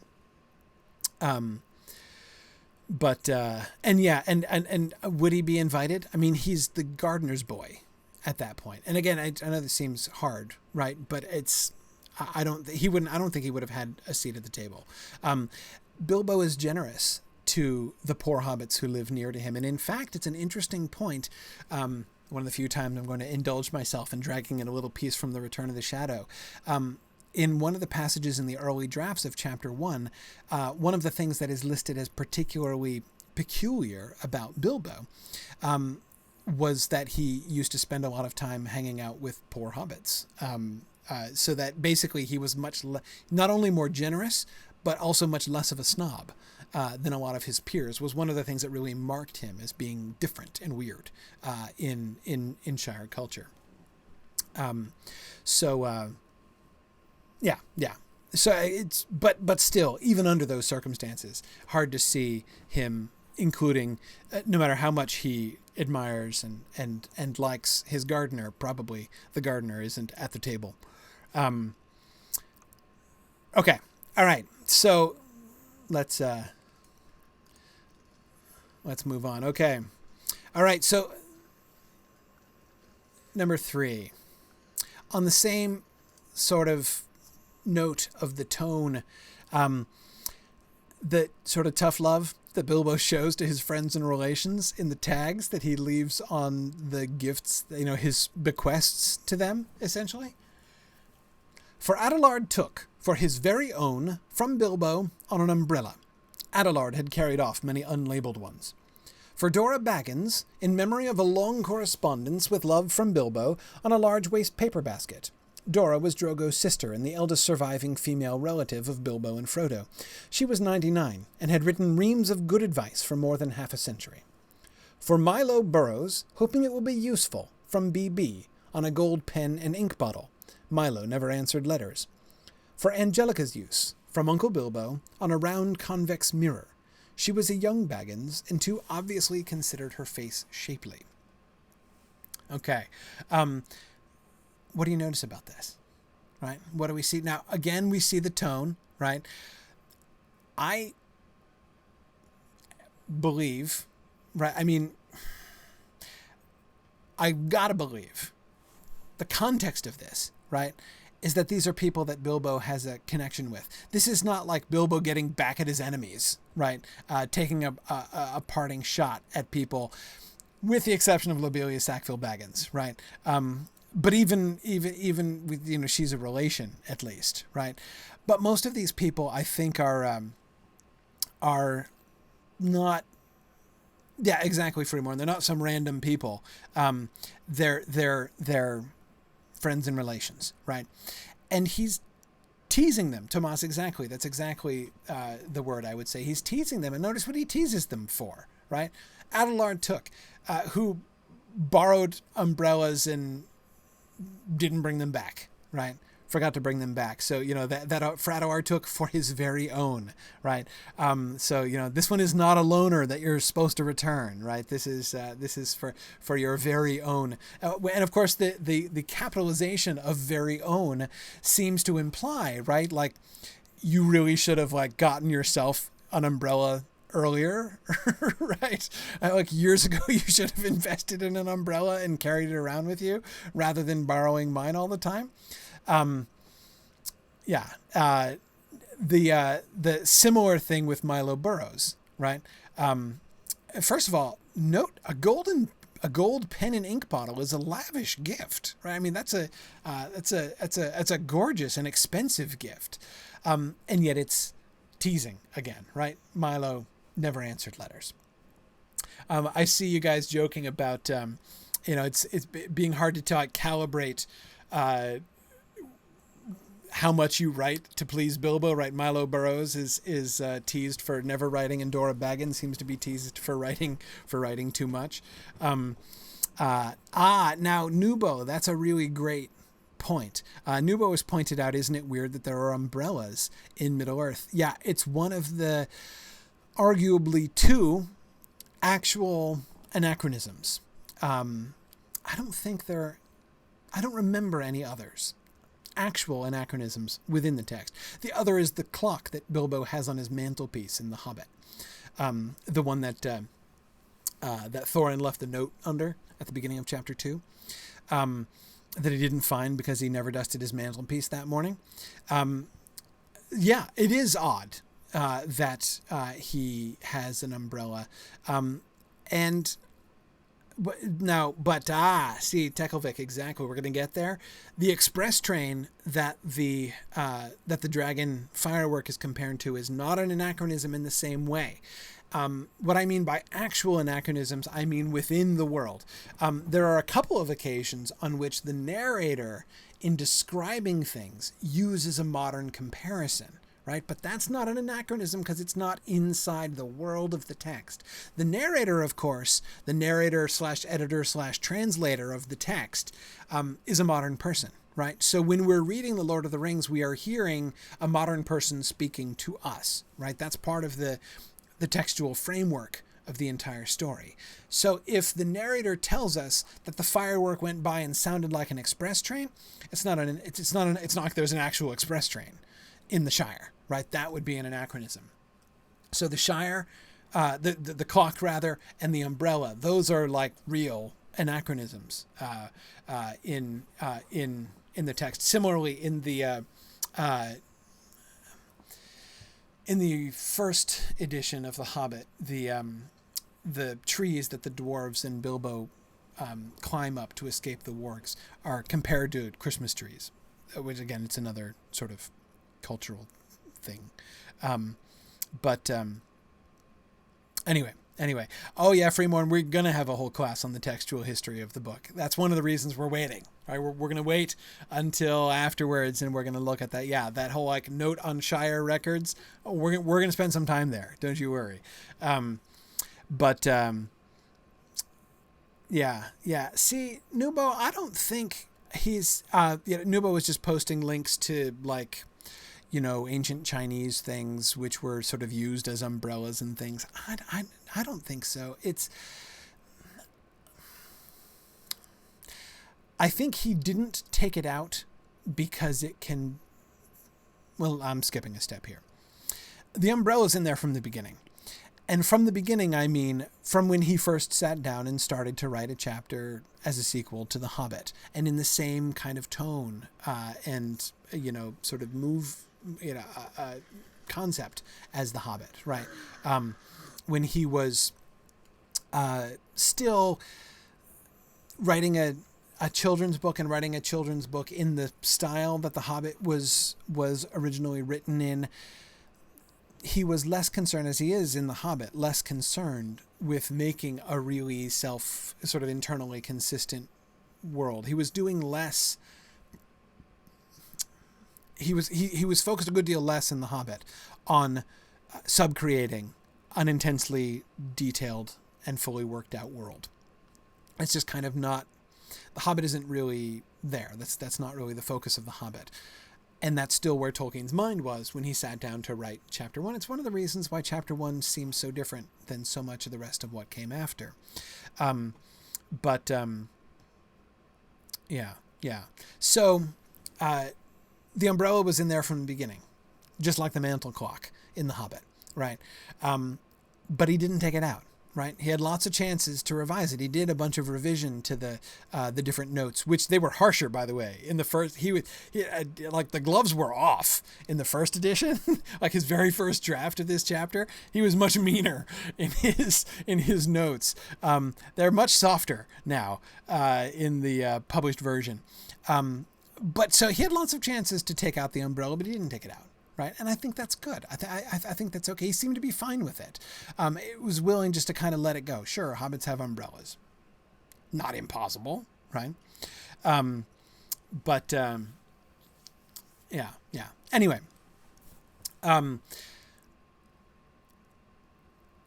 And would he be invited? I mean, he's the gardener's boy at that point. And again, I know this seems hard, right? But I don't think he would have had a seat at the table. Bilbo is generous to the poor hobbits who live near to him. And in fact, it's an interesting point. One of the few times I'm going to indulge myself in dragging in a little piece from The Return of the Shadow. In one of the passages in the early drafts of Chapter 1, one of the things that is listed as particularly peculiar about Bilbo was that he used to spend a lot of time hanging out with poor hobbits. So that basically he was not only more generous, but also much less of a snob than a lot of his peers, was one of the things that really marked him as being different and weird in Shire culture. So it's but still, even under those circumstances, hard to see him including, no matter how much he admires and likes his gardener, probably the gardener isn't at the table. Okay. All right. So let's move on. Okay. All right. So number 3, on the same sort of note of the tone, the sort of tough love that Bilbo shows to his friends and relations in the tags that he leaves on the gifts, his bequests to them, essentially. For Adelard took, for his very own, from Bilbo on an umbrella. Adelard had carried off many unlabeled ones. For Dora Baggins, in memory of a long correspondence with love from Bilbo, on a large waste paper basket. Dora was Drogo's sister and the eldest surviving female relative of Bilbo and Frodo. She was 99 and had written reams of good advice for more than half a century. For Milo Burrows, hoping it will be useful, from B.B., on a gold pen and ink bottle. Milo never answered letters. For Angelica's use, from Uncle Bilbo, on a round convex mirror. She was a young Baggins, and too obviously considered her face shapely. Okay. What do you notice about this? Right? What do we see? Now, again, we see the tone, right? I believe, right? I mean, I gotta believe the context of this, right, is that these are people that Bilbo has a connection with. This is not like Bilbo getting back at his enemies, right? Taking a parting shot at people, with the exception of Lobelia Sackville Baggins, right? But even with, she's a relation at least, right? But most of these people, I think, are not, yeah, exactly, Freeborn. They're not some random people. They're friends and relations, right? And he's teasing them. Tomas, exactly. That's exactly the word I would say. He's teasing them, and notice what he teases them for, right? Adelard Took, who borrowed umbrellas and didn't bring them back, right? Forgot to bring them back. So, that Fradoar took for his very own, right? So, this one is not a loaner that you're supposed to return, right? This is for your very own. And of course, the capitalization of very own seems to imply, right? Like, you really should have gotten yourself an umbrella earlier, right? Like years ago, you should have invested in an umbrella and carried it around with you rather than borrowing mine all the time. The similar thing with Milo Burrows, right? First of all, note a gold pen and ink bottle is a lavish gift, right? I mean, that's a gorgeous and expensive gift. And yet it's teasing again, right? Milo never answered letters. I see you guys joking about, it's being hard to calibrate, how much you write to please Bilbo, right? Milo Burrows is teased for never writing, and Dora Baggins seems to be teased for writing too much. Now Nubo, that's a really great point. Nubo has pointed out, isn't it weird that there are umbrellas in Middle-earth? Yeah, it's one of the arguably two actual anachronisms. I don't remember any others. Actual anachronisms within the text. The other is the clock that Bilbo has on his mantelpiece in The Hobbit. The one that Thorin left the note under at the beginning of chapter 2. That he didn't find because he never dusted his mantelpiece that morning. It is odd that he has an umbrella. Tekelvik, exactly. We're going to get there. The express train that the dragon firework is compared to is not an anachronism in the same way. What I mean by actual anachronisms, I mean within the world. There are a couple of occasions on which the narrator, in describing things, uses a modern comparison. Right? But that's not an anachronism because it's not inside the world of the text. The narrator, of course, the narrator/editor/translator of the text is a modern person, right? So when we're reading The Lord of the Rings, we are hearing a modern person speaking to us, right? That's part of the textual framework of the entire story. So if the narrator tells us that the firework went by and sounded like an express train, it's not like there's an actual express train in the Shire, right? That would be an anachronism. So the Shire, the clock rather, and the umbrella, those are like real anachronisms in the text. Similarly, in the first edition of The Hobbit, the trees that the dwarves and Bilbo climb up to escape the wargs are compared to Christmas trees, which again, it's another sort of cultural thing. Anyway. Oh yeah, Freemorn, we're going to have a whole class on the textual history of the book. That's one of the reasons we're waiting, right? We're going to wait until afterwards, and we're going to look at that. Yeah, that whole note on Shire records. Oh, we're going to spend some time there. Don't you worry. Yeah. See, Nubo, I don't think he's, Nubo was just posting links to ancient Chinese things which were sort of used as umbrellas and things. I don't think so. I think he didn't take it out because it can, well, I'm skipping a step here. The umbrella's in there from the beginning. And from the beginning, I mean, from when he first sat down and started to write a chapter as a sequel to The Hobbit, and in the same kind of tone and, sort of concept as The Hobbit, right? When he was still writing a children's book and writing a children's book in the style that The Hobbit was originally written in. he was less concerned, as he is in The Hobbit, less concerned with making a really sort of internally consistent world. He was doing less. He was focused a good deal less in The Hobbit on sub-creating an intensely detailed and fully worked out world. It's just kind of not. The Hobbit isn't really there. That's not really the focus of The Hobbit. And that's still where Tolkien's mind was when he sat down to write Chapter 1. It's one of the reasons why Chapter 1 seems so different than so much of the rest of what came after. Yeah. So the umbrella was in there from the beginning, just like the mantle clock in The Hobbit, right? But he didn't take it out. Right, he had lots of chances to revise it. He did a bunch of revision to the different notes, which they were harsher, by the way. In the first, like the gloves were off in the first edition, like his very first draft of this chapter. He was much meaner in his notes. They're much softer now in the published version. But so he had lots of chances to take out the umbrella, but he didn't take it out. Right. And I think that's good. I think that's okay. He seemed to be fine with it. It was willing just to kind of let it go. Sure, hobbits have umbrellas. Not impossible. Right. Yeah. Anyway.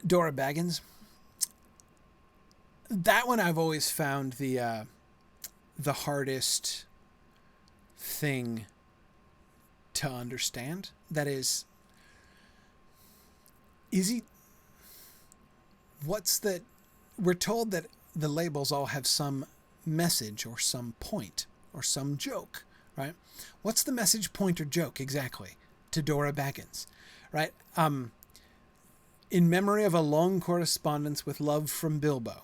Dora Baggins. That one I've always found the hardest thing to understand. That is he, we're told that the labels all have some message or some point or some joke, right? What's the message, point, or joke exactly to Dora Baggins, right? In memory of a long correspondence with love from Bilbo.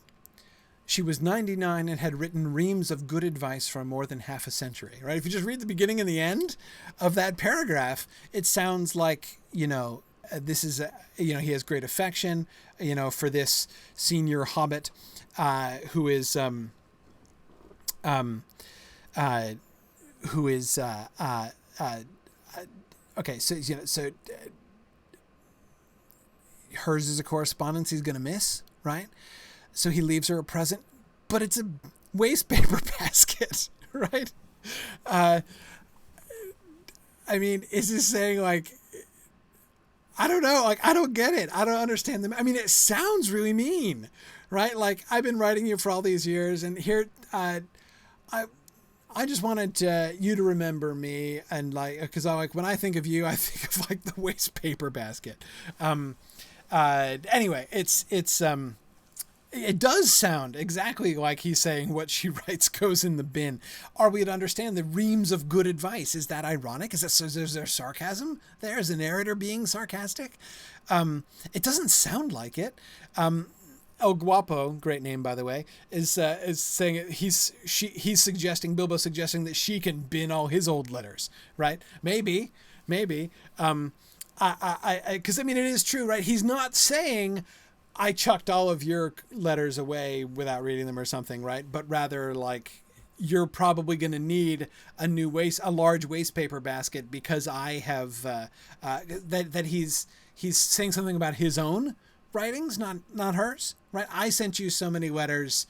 She was 99 and had written reams of good advice for more than half a century, right? If you just read the beginning and the end of that paragraph, it sounds like, this is, he has great affection, for this senior hobbit, who is okay. So hers is a correspondence he's going to miss, right? So he leaves her a present, but it's a waste paper basket, right? I mean, is this saying like, I don't know, like, I don't get it. I don't understand them. I mean, it sounds really mean, right? Like, I've been writing you for all these years, and here, I just wanted you to remember me, and like, because when I think of you, I think of like the waste paper basket. Anyway, it does sound exactly like he's saying what she writes goes in the bin. Are we to understand the reams of good advice? Is that ironic? Is there sarcasm there? Is the narrator being sarcastic? It doesn't sound like it. El Guapo, great name by the way, is saying he's suggesting, Bilbo suggesting that she can bin all his old letters, right? Maybe. Because I mean, it is true, right? He's not saying I chucked all of your letters away without reading them or something, right? But rather like, you're probably going to need a large waste paper basket because I have, that he's saying something about his own writings, not hers, right? I sent you so many letters,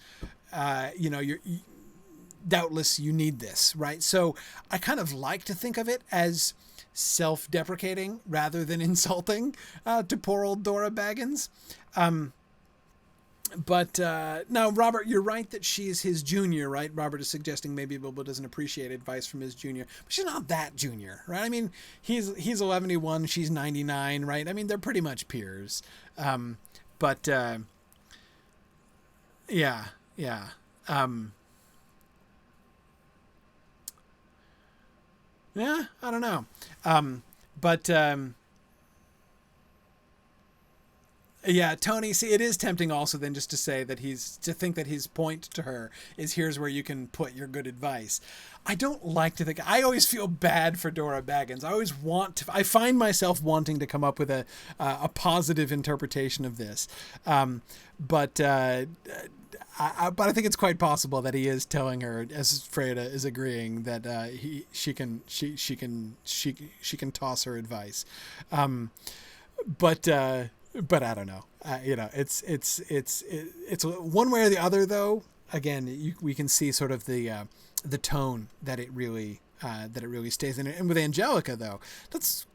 doubtless you need this, right? So I kind of like to think of it as self-deprecating rather than insulting to poor old Dora Baggins. But now, Robert, you're right that she's his junior, right? Robert is suggesting maybe Bilbo doesn't appreciate advice from his junior, but she's not that junior, right? I mean, he's 11, she's 99, right? I mean, they're pretty much peers. Yeah. Yeah, I don't know. Yeah, Tony, see, it is tempting also then just to say that to think that his point to her is here's where you can put your good advice. I don't like to think, I always feel bad for Dora Baggins. I find myself wanting to come up with a positive interpretation of this. But I think it's quite possible that he is telling her, as Freda is agreeing, that she can toss her advice. but I don't know. It's one way or the other though. Again, we can see sort of the tone that it really stays in. And with Angelica though, that's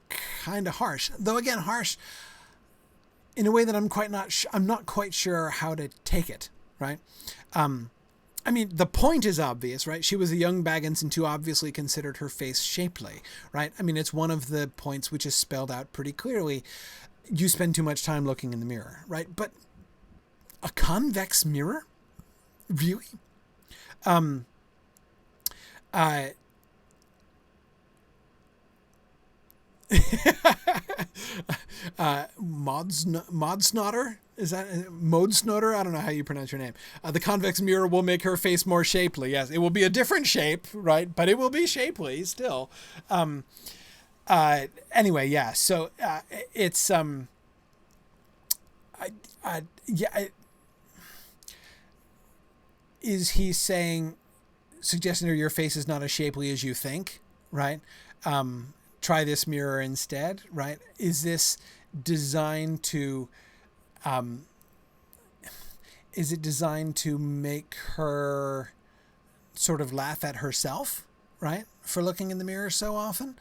kind of harsh. Though again, harsh in a way that I'm not quite sure how to take it. Right. I mean, the point is obvious, right? She was a young Baggins and too obviously considered her face shapely, right? I mean, it's one of the points which is spelled out pretty clearly. You spend too much time looking in the mirror, right? But a convex mirror? Really? Modsnotter? Is that Modsnotter? I don't know how you pronounce your name. The convex mirror will make her face more shapely. Yes, it will be a different shape, right? But it will be shapely still. Anyway, yeah. So it's is he suggesting your face is not as shapely as you think, right? Try this mirror instead, right? Is this designed to make her sort of laugh at herself, right? For looking in the mirror so often.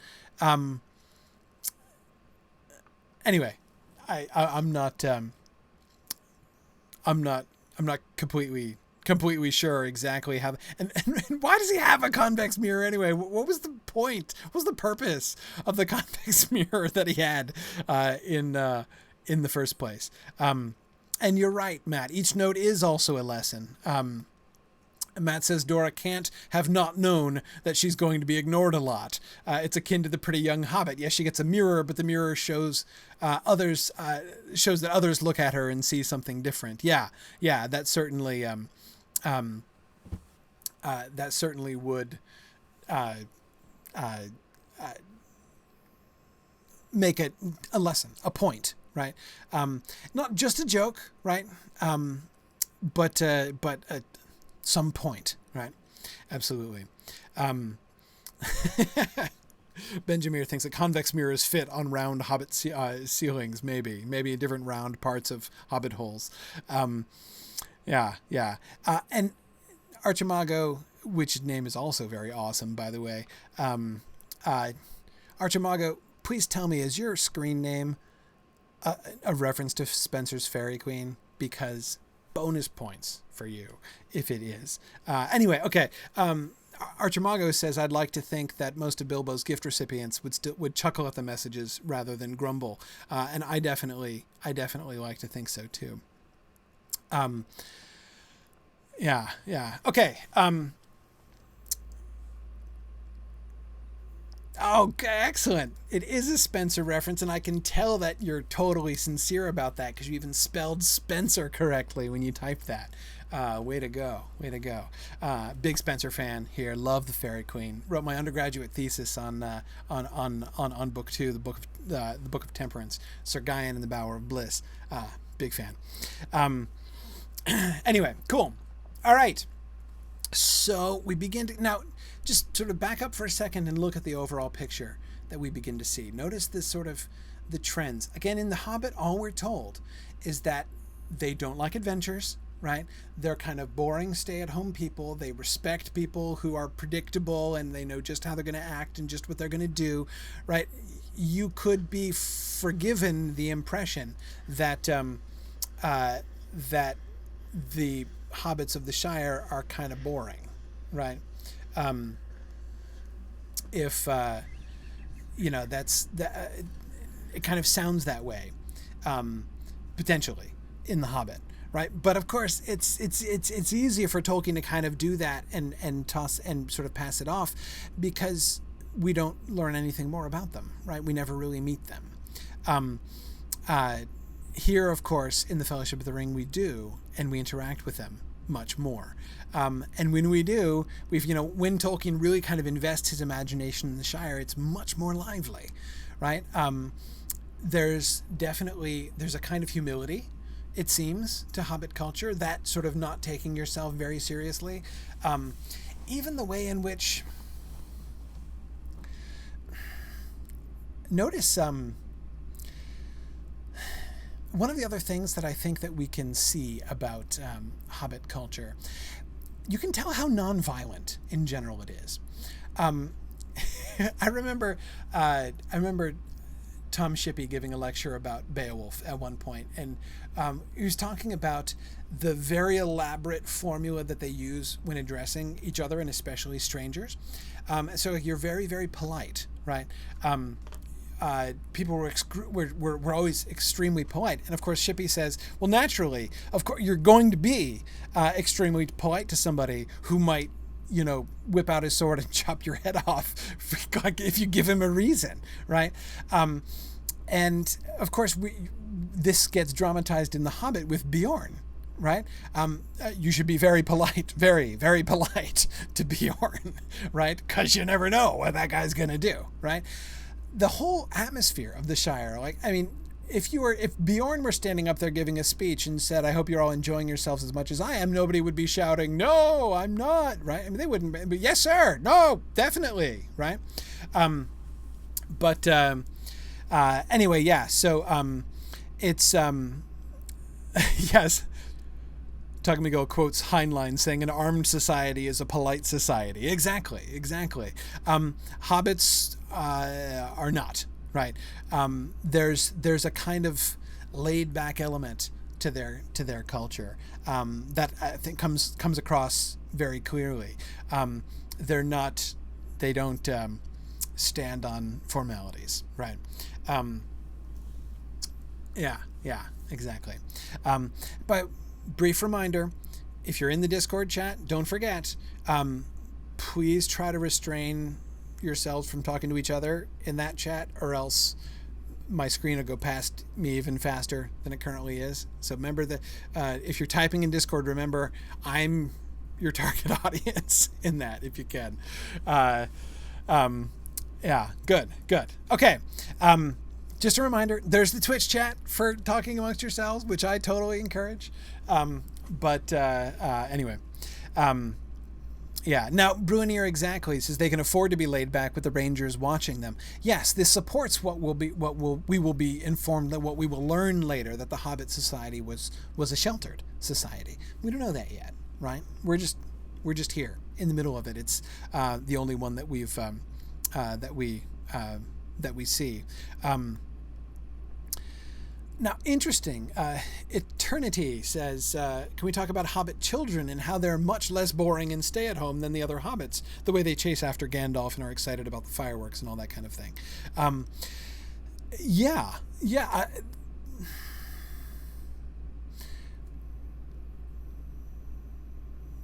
Anyway, I'm not completely sure exactly how, and why does he have a convex mirror anyway? What was the point? What was the purpose of the convex mirror that he had in the first place? And you're right, Matt. Each note is also a lesson. Matt says Dora can't have not known that she's going to be ignored a lot. It's akin to the pretty young hobbit. Yes, she gets a mirror, but the mirror shows that others look at her and see something different. Yeah, that certainly would make it a lesson, a point, right? Not just a joke, right? But some point, right? Absolutely. Benjamin thinks that convex mirrors fit on round Hobbit ceilings, maybe different round parts of Hobbit holes. Yeah. And Archimago, which name is also very awesome, by the way. Archimago, please tell me, is your screen name a reference to Spencer's Fairy Queen? Because bonus points for you if it is. Anyway, okay. Archimago says, I'd like to think that most of Bilbo's gift recipients would chuckle at the messages rather than grumble. And I definitely like to think so too. Yeah. Okay. Okay, excellent. It is a Spencer reference, and I can tell that you're totally sincere about that because you even spelled Spencer correctly when you typed that. Way to go. Big Spencer fan here. Love the Fairy Queen. Wrote my undergraduate thesis on book 2, the Book of Temperance, Sir Guyan and the Bower of Bliss. Big fan. Anyway, cool. All right. So we begin to now just sort of back up for a second and look at the overall picture that we begin to see. Notice this sort of the trends. Again, in The Hobbit, all we're told is that they don't like adventures, right? They're kind of boring, stay-at-home people. They respect people who are predictable and they know just how they're going to act and just what they're going to do, right? You could be forgiven the impression that that the hobbits of the Shire are kind of boring, right? If that's that, it kind of sounds that way, potentially in The Hobbit, right? But of course, it's easier for Tolkien to kind of do that and toss and sort of pass it off because we don't learn anything more about them, right? We never really meet them. Here, of course, in the Fellowship of the Ring, we do, and we interact with them much more. And when we do, when Tolkien really kind of invests his imagination in the Shire, it's much more lively, right? There's a kind of humility, it seems, to Hobbit culture, that sort of not taking yourself very seriously. Even the way in which, notice one of the other things that I think that we can see about Hobbit culture, you can tell how nonviolent in general it is. I remember Tom Shippey giving a lecture about Beowulf at one point, and he was talking about the very elaborate formula that they use when addressing each other, and especially strangers. So you're very, very polite, right? People were always extremely polite, and of course Shippey says, well, naturally, of course, you're going to be extremely polite to somebody who might, whip out his sword and chop your head off if you give him a reason, right? And of course, this gets dramatized in The Hobbit with Bjorn, right? You should be very polite, very, very polite to Bjorn, right? Because you never know what that guy's going to do, right? The whole atmosphere of the Shire, if Bjorn were standing up there giving a speech and said, I hope you're all enjoying yourselves as much as I am, nobody would be shouting, no, I'm not, right? They wouldn't, but yes, sir, no, definitely, right? Anyway, yeah, so it's, yes, Tugmigo quotes Heinlein saying an armed society is a polite society. Exactly. Hobbits are not. Right. There's a kind of laid back element to their culture that I think comes across very clearly. They don't stand on formalities. Right. Yeah, exactly. But brief reminder, if you're in the Discord chat, don't forget, please try to restrain yourselves from talking to each other in that chat, or else my screen will go past me even faster than it currently is. So remember that if you're typing in Discord, remember I'm your target audience in that, if you can. Yeah, good. Okay. Just a reminder, there's the Twitch chat for talking amongst yourselves, which I totally encourage. Anyway. Yeah. Now, Bruinier exactly says they can afford to be laid back with the Rangers watching them. Yes, this supports we will be informed that what we will learn later, that the Hobbit society was a sheltered society. We don't know that yet, right? We're just here in the middle of it. It's the only one that we see. Now, interesting. Eternity says, can we talk about Hobbit children and how they're much less boring and stay at home than the other Hobbits? The way they chase after Gandalf and are excited about the fireworks and all that kind of thing.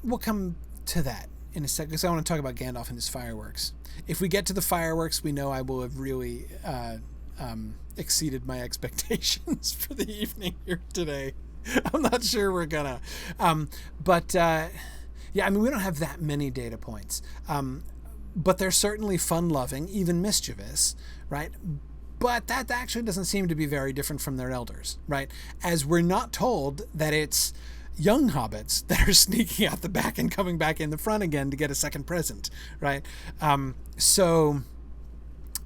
We'll come to that in a second, because I want to talk about Gandalf and his fireworks. If we get to the fireworks, we know I will have really exceeded my expectations for the evening here today. I'm not sure we're gonna. Yeah, I mean, we don't have that many data points. But they're certainly fun-loving, even mischievous, right? But that actually doesn't seem to be very different from their elders, right? As we're not told that it's young hobbits that are sneaking out the back and coming back in the front again to get a second present, right? So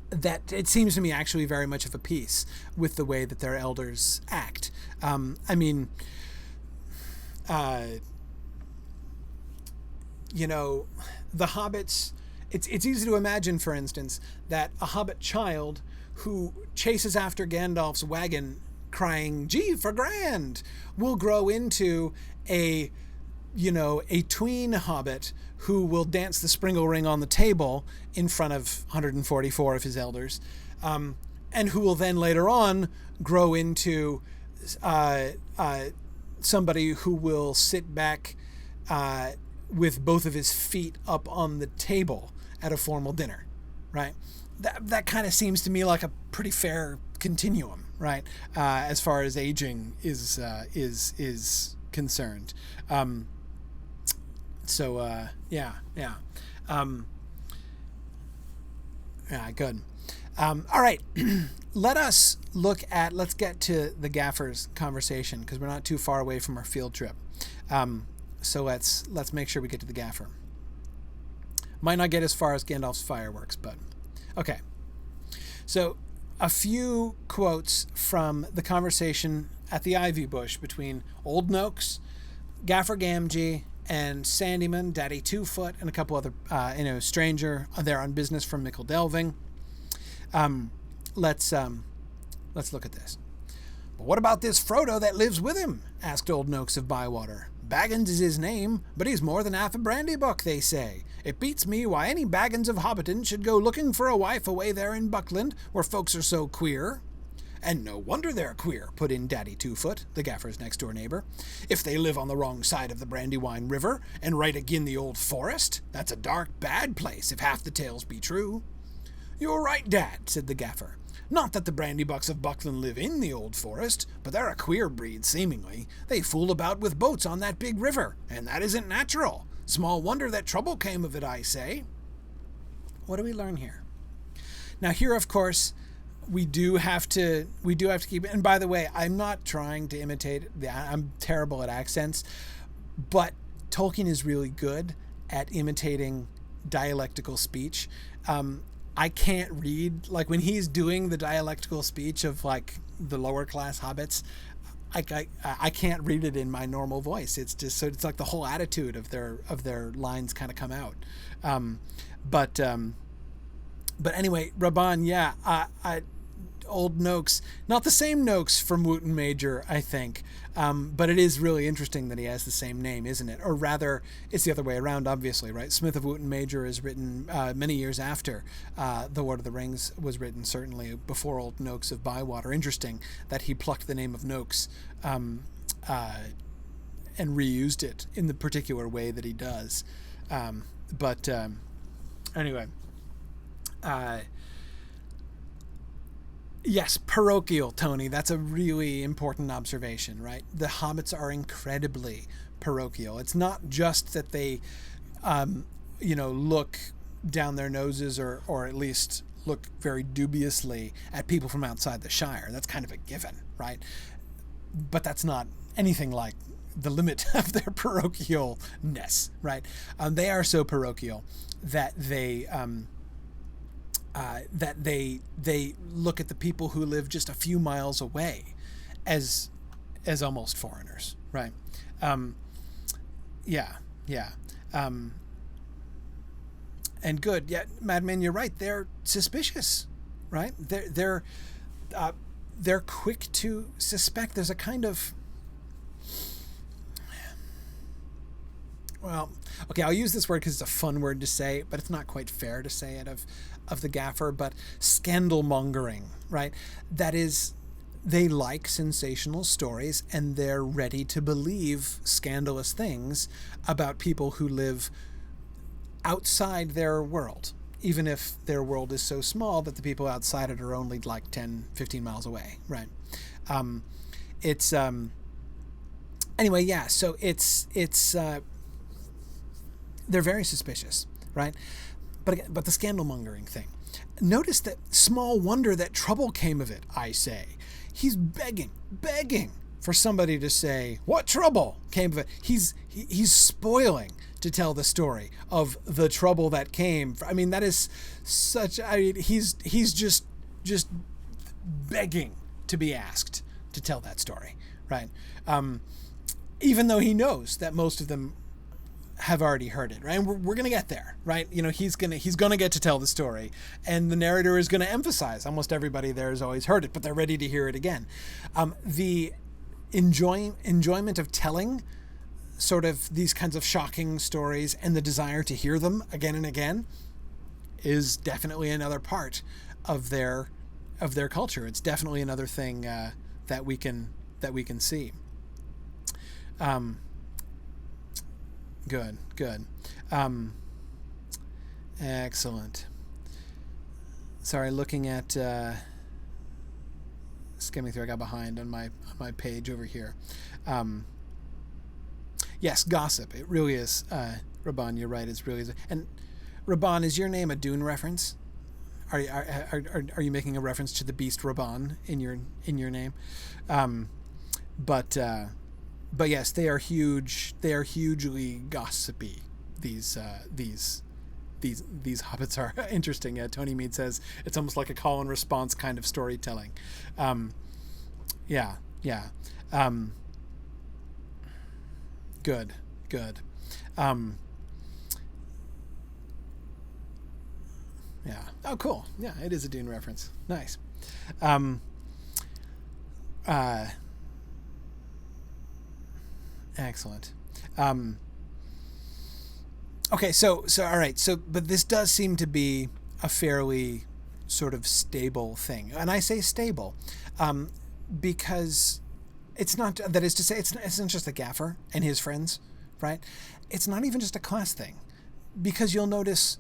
that it seems to me actually very much of a piece with the way that their elders act. I mean, the hobbits, it's easy to imagine, for instance, that a hobbit child who chases after Gandalf's wagon crying, "Gee, for grand," will grow into a tween hobbit who will dance the Springle Ring on the table in front of 144 of his elders, and who will then later on grow into somebody who will sit back with both of his feet up on the table at a formal dinner, right? That kind of seems to me like a pretty fair continuum, right? As far as aging is concerned. Good. All right. Let's get to the Gaffer's conversation, because we're not too far away from our field trip. So let's make sure we get to the Gaffer. Might not get as far as Gandalf's fireworks, but okay. So a few quotes from the conversation at the ivy bush between Old Noakes, Gaffer Gamgee, and Sandyman, Daddy Two-Foot, and a couple other, stranger there on business from Mickle Delving. Let's look at this. But what about this Frodo that lives with him? Asked Old Noakes of Bywater. Baggins is his name, but he's more than half a Brandybuck, they say. It beats me why any Baggins of Hobbiton should go looking for a wife away there in Buckland, where folks are so queer. And no wonder they're queer, put in Daddy Two-Foot, the Gaffer's next-door neighbor. If they live on the wrong side of the Brandywine River, and right agin the old forest, that's a dark, bad place, if half the tales be true. You're right, Dad, said the Gaffer. Not that the Brandybucks of Buckland live in the old forest, but they're a queer breed, seemingly. They fool about with boats on that big river, and that isn't natural. Small wonder that trouble came of it, I say. What do we learn here? Now here, of course, we do have to keep it. And by the way, I'm not trying to imitate. I'm terrible at accents, but Tolkien is really good at imitating dialectical speech. I can't read, like when he's doing the dialectical speech of like the lower class hobbits, I can't read it in my normal voice. It's just, so it's like the whole attitude of their lines kind of come out. But anyway, Raban, yeah, Old Noakes, not the same Noakes from Wootton Major, I think, but it is really interesting that he has the same name, isn't it? Or rather, it's the other way around, obviously, right? Smith of Wootton Major is written many years after The Lord of the Rings was written, certainly before Old Noakes of Bywater. Interesting that he plucked the name of Noakes and reused it in the particular way that he does. Anyway, yes, parochial, Tony. That's a really important observation, right? The hobbits are incredibly parochial. It's not just that they, look down their noses or at least look very dubiously at people from outside the Shire. That's kind of a given, right? But that's not anything like the limit of their parochialness, right? They are so parochial that they look at the people who live just a few miles away as almost foreigners, right? And good, yeah, Madman, you're right. They're suspicious, right? They're quick to suspect. There's a kind of, well, okay, I'll use this word because it's a fun word to say, but it's not quite fair to say it of the Gaffer, but scandal mongering, right? That is, they like sensational stories and they're ready to believe scandalous things about people who live outside their world, even if their world is so small that the people outside it are only like 10, 15 miles away, right? Anyway, yeah, so it's they're very suspicious, right? But the scandal mongering thing. Notice that small wonder that trouble came of it, I say. He's begging for somebody to say, what trouble came of it? He's spoiling to tell the story of the trouble that came. I mean, that is such, he's just begging to be asked to tell that story, right? Even though he knows that most of them have already heard it, right? And we're going to get there, right? He's going to get to tell the story, and the narrator is going to emphasize almost everybody there has always heard it, but they're ready to hear it again. The enjoyment of telling sort of these kinds of shocking stories and the desire to hear them again and again is definitely another part of their culture. It's definitely another thing that we can see. Good. Excellent. Sorry, looking at skimming through. I got behind on my page over here. Yes, gossip. It really is. Raban, you're right. It's really is. And Raban, is your name a Dune reference? Are you making a reference to the beast Raban in your name? But yes, they are huge. They are hugely gossipy. These hobbits are interesting. Tony Mead says it's almost like a call and response kind of storytelling. Yeah. Good. Yeah. Oh, cool. Yeah, it is a Dune reference. Nice. Excellent. Okay, so all right. So, but this does seem to be a fairly sort of stable thing, and I say stable because it's not. That is to say, it's not just the Gaffer and his friends, right? It's not even just a class thing, because you'll notice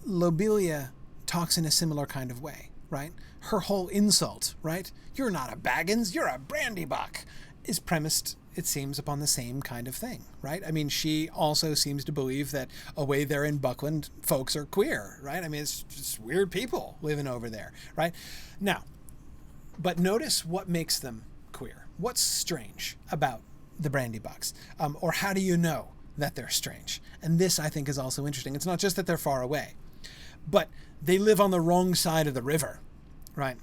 Lobelia talks in a similar kind of way, right? Her whole insult, right? You're not a Baggins, you're a Brandybuck, is premised, it seems, upon the same kind of thing, right? I mean, she also seems to believe that away there in Buckland, folks are queer, right? I mean, it's just weird people living over there, right? Now, but notice what makes them queer. What's strange about the Brandybucks? Or how do you know that they're strange? And this, I think, is also interesting. It's not just that they're far away, but they live on the wrong side of the river, right?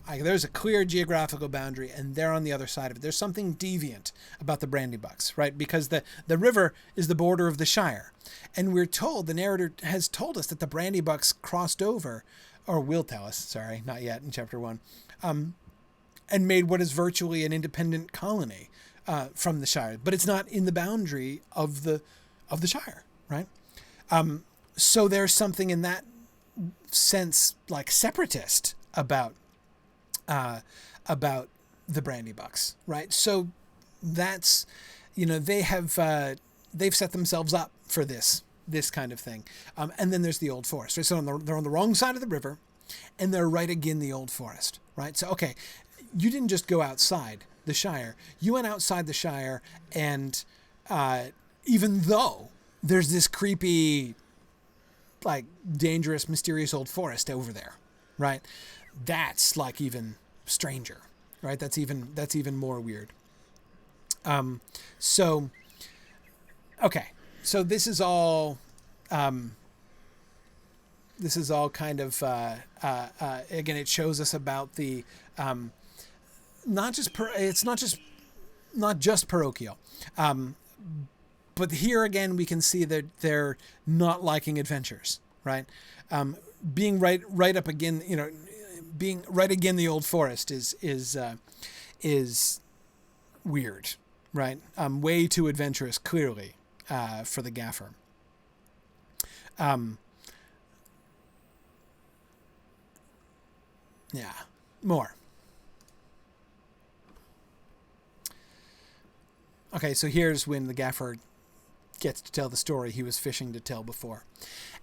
There's a clear geographical boundary, and they're on the other side of it. There's something deviant about the Brandybucks, right? Because the river is the border of the Shire. And we're told, the narrator has told us that the Brandybucks crossed over, or will tell us, sorry, not yet in chapter 1, and made what is virtually an independent colony from the Shire. But it's not in the boundary of the Shire, right? So there's something in that sense like separatist about the Brandybucks, right? So that's, they've set themselves up for this kind of thing. And then there's the Old Forest, right? So they're on the wrong side of the river, and they're right again the Old Forest, right? So, okay, you didn't just go outside the Shire. You went outside the Shire, and even though there's this creepy, like, dangerous, mysterious old forest over there, right? That's like even stranger, right? That's even more weird. So, okay. So this is all kind of, again, it shows us about the, not just parochial. But here again, we can see that they're not liking adventures, right? Being right up again, being right again the Old Forest is weird, right? Way too adventurous, clearly, for the Gaffer. Yeah, more. Okay, so here's when the Gaffer gets to tell the story he was fishing to tell before.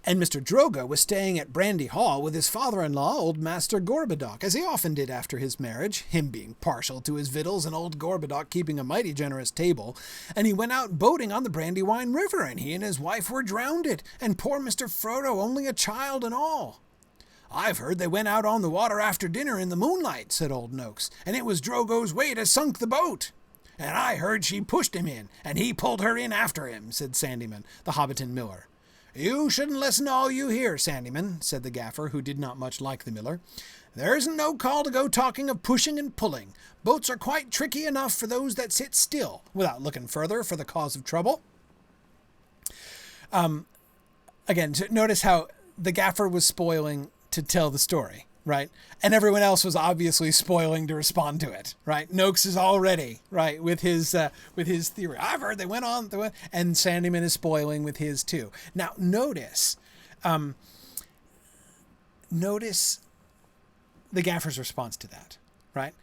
And Mr. Drogo was staying at Brandy Hall with his father-in-law, old Master Gorbadoc, as he often did after his marriage, him being partial to his victuals and old Gorbadoc keeping a mighty generous table. And he went out boating on the Brandywine River, and he and his wife were drowned, and poor Mr. Frodo only a child and all. I've heard they went out on the water after dinner in the moonlight, said old Noakes, and it was Drogo's weight as sunk the boat. And I heard she pushed him in, and he pulled her in after him, said Sandyman, the Hobbiton miller. You shouldn't listen to all you hear, Sandyman, said the Gaffer, who did not much like the miller. There isn't no call to go talking of pushing and pulling. Boats are quite tricky enough for those that sit still, without looking further for the cause of trouble. Again, notice how the Gaffer was spoiling to tell the story, right? And everyone else was obviously spoiling to respond to it, right? Noakes is already, right, with his theory. I've heard they went on, and Sandyman is spoiling with his too. Now, notice the Gaffer's response to that, right?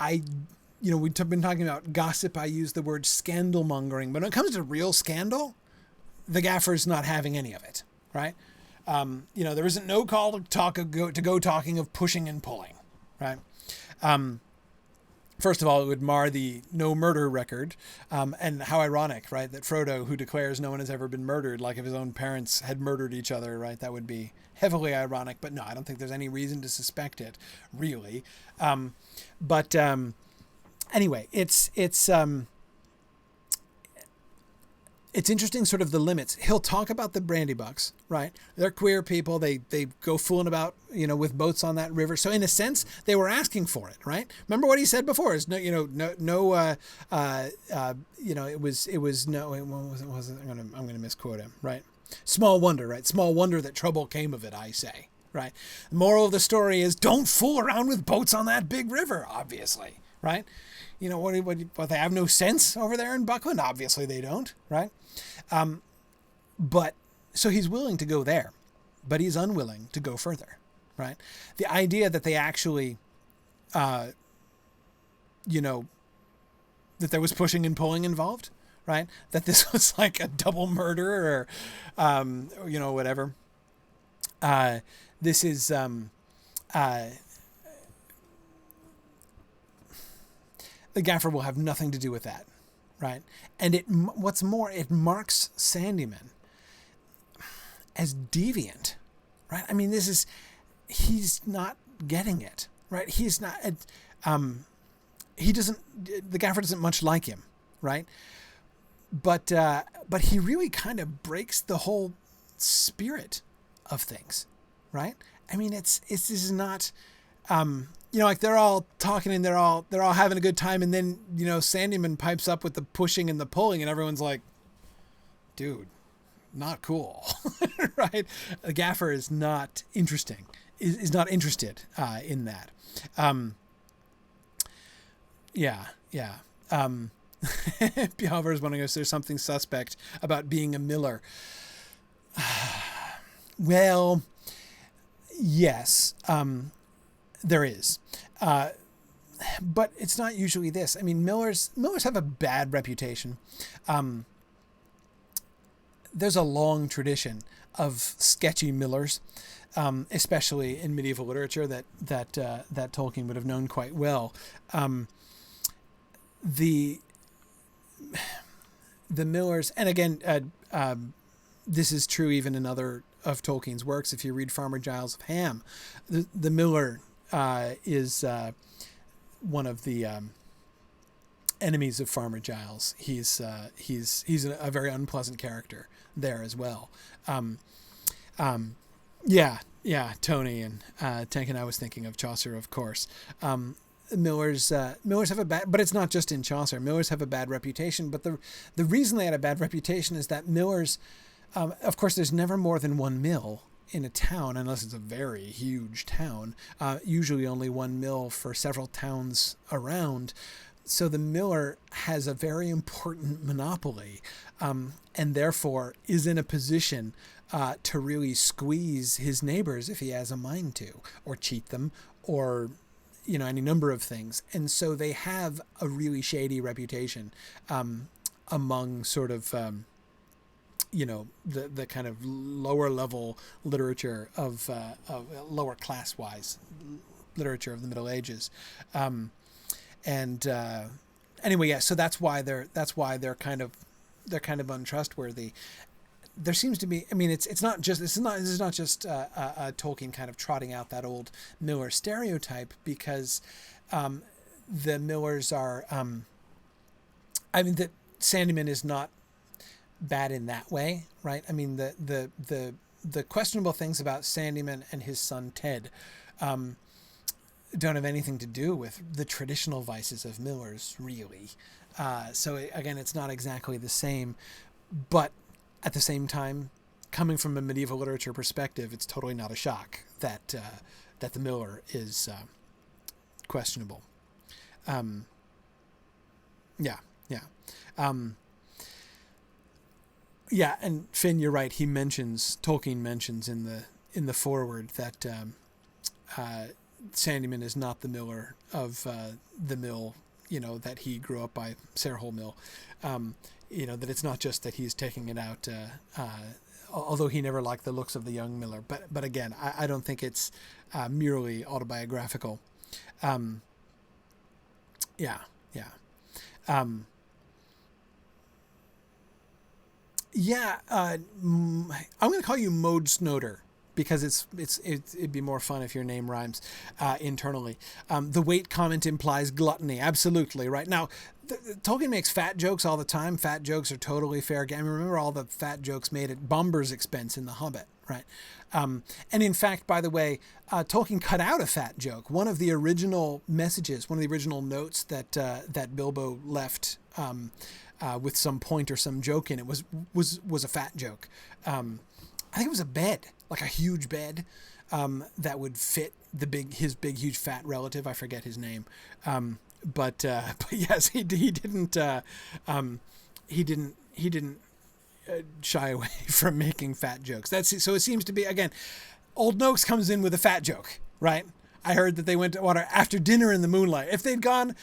We've been talking about gossip. I use the word scandal mongering, but when it comes to real scandal, the Gaffer's not having any of it, right? There isn't no call to go talking of pushing and pulling, right? First of all, it would mar the no murder record, and how ironic, right? That Frodo, who declares no one has ever been murdered, like if his own parents had murdered each other, right? That would be heavily ironic, but no, I don't think there's any reason to suspect it, really. Anyway, it's it's interesting, sort of the limits. He'll talk about the Brandybucks, right? They're queer people. They go fooling about, with boats on that river. So in a sense, they were asking for it, right? Remember what he said before? Is no, it was no. It wasn't. I'm gonna misquote him, right? Small wonder, right? Small wonder that trouble came of it, I say, right? The moral of the story is don't fool around with boats on that big river, obviously, right? What they have no sense over there in Buckland? Obviously they don't, right? But so he's willing to go there, but he's unwilling to go further, right? The idea that they actually, that there was pushing and pulling involved, right? That this was like a double murder or whatever. This is, the Gaffer will have nothing to do with that, right? And what's more, it marks Sandyman as deviant, right? I mean, he's not getting it, right? He's not, the Gaffer doesn't much like him, right? But he really kind of breaks the whole spirit of things, right? I mean, this is not, like they're all talking and they're all having a good time. And then, Sandyman pipes up with the pushing and the pulling and everyone's like, dude, not cool. Right. The Gaffer is not interesting, is not interested, in that. Yeah. Pialver is wondering if there's something suspect about being a miller. Well, yes, there is. But it's not usually this. I mean, millers have a bad reputation. There's a long tradition of sketchy millers, especially in medieval literature that Tolkien would have known quite well. The millers, and again, this is true even in other of Tolkien's works. If you read Farmer Giles of Ham, the miller is one of the enemies of Farmer Giles. He's a very unpleasant character there as well. Tony and Tank and I was thinking of Chaucer, of course. Millers have a bad, but it's not just in Chaucer. Millers have a bad reputation, but the reason they had a bad reputation is that millers, of course, there's never more than one mill in a town, unless it's a very huge town, usually only one mill for several towns around. So the miller has a very important monopoly, and therefore is in a position to really squeeze his neighbors if he has a mind to, or cheat them, or any number of things. And so they have a really shady reputation among sort of the kind of lower level literature of lower class wise literature of the Middle Ages. Anyway, yeah, so that's why they're kind of untrustworthy. There seems to be, I mean, this is not just a Tolkien kind of trotting out that old miller stereotype, because the millers are, that Sandyman is not bad in that way, right? I mean, the questionable things about Sandyman and his son Ted don't have anything to do with the traditional vices of millers, really. So again, it's not exactly the same, but at the same time, coming from a medieval literature perspective, it's totally not a shock that the miller is questionable. And Finn, you're right. Tolkien mentions in the foreword that Sandyman is not the miller of the mill, that he grew up by, Sarehole Mill. That it's not just that he's taking it out, although he never liked the looks of the young miller. But again, I don't think it's merely autobiographical. I'm going to call you Mode Snoder, because it'd be more fun if your name rhymes internally. The weight comment implies gluttony. Absolutely right. Now, Tolkien makes fat jokes all the time. Fat jokes are totally fair game. Remember all the fat jokes made at Bomber's expense in The Hobbit, right? And in fact, by the way, Tolkien cut out a fat joke. One of the original messages, one of the original notes that Bilbo left with some point or some joke in it was a fat joke. I think it was a bed, like a huge bed that would fit his big huge fat relative. I forget his name. But yes, he didn't shy away from making fat jokes. So it seems to be, again, Old Noakes comes in with a fat joke, right? I heard that they went to water after dinner in the moonlight. If they'd gone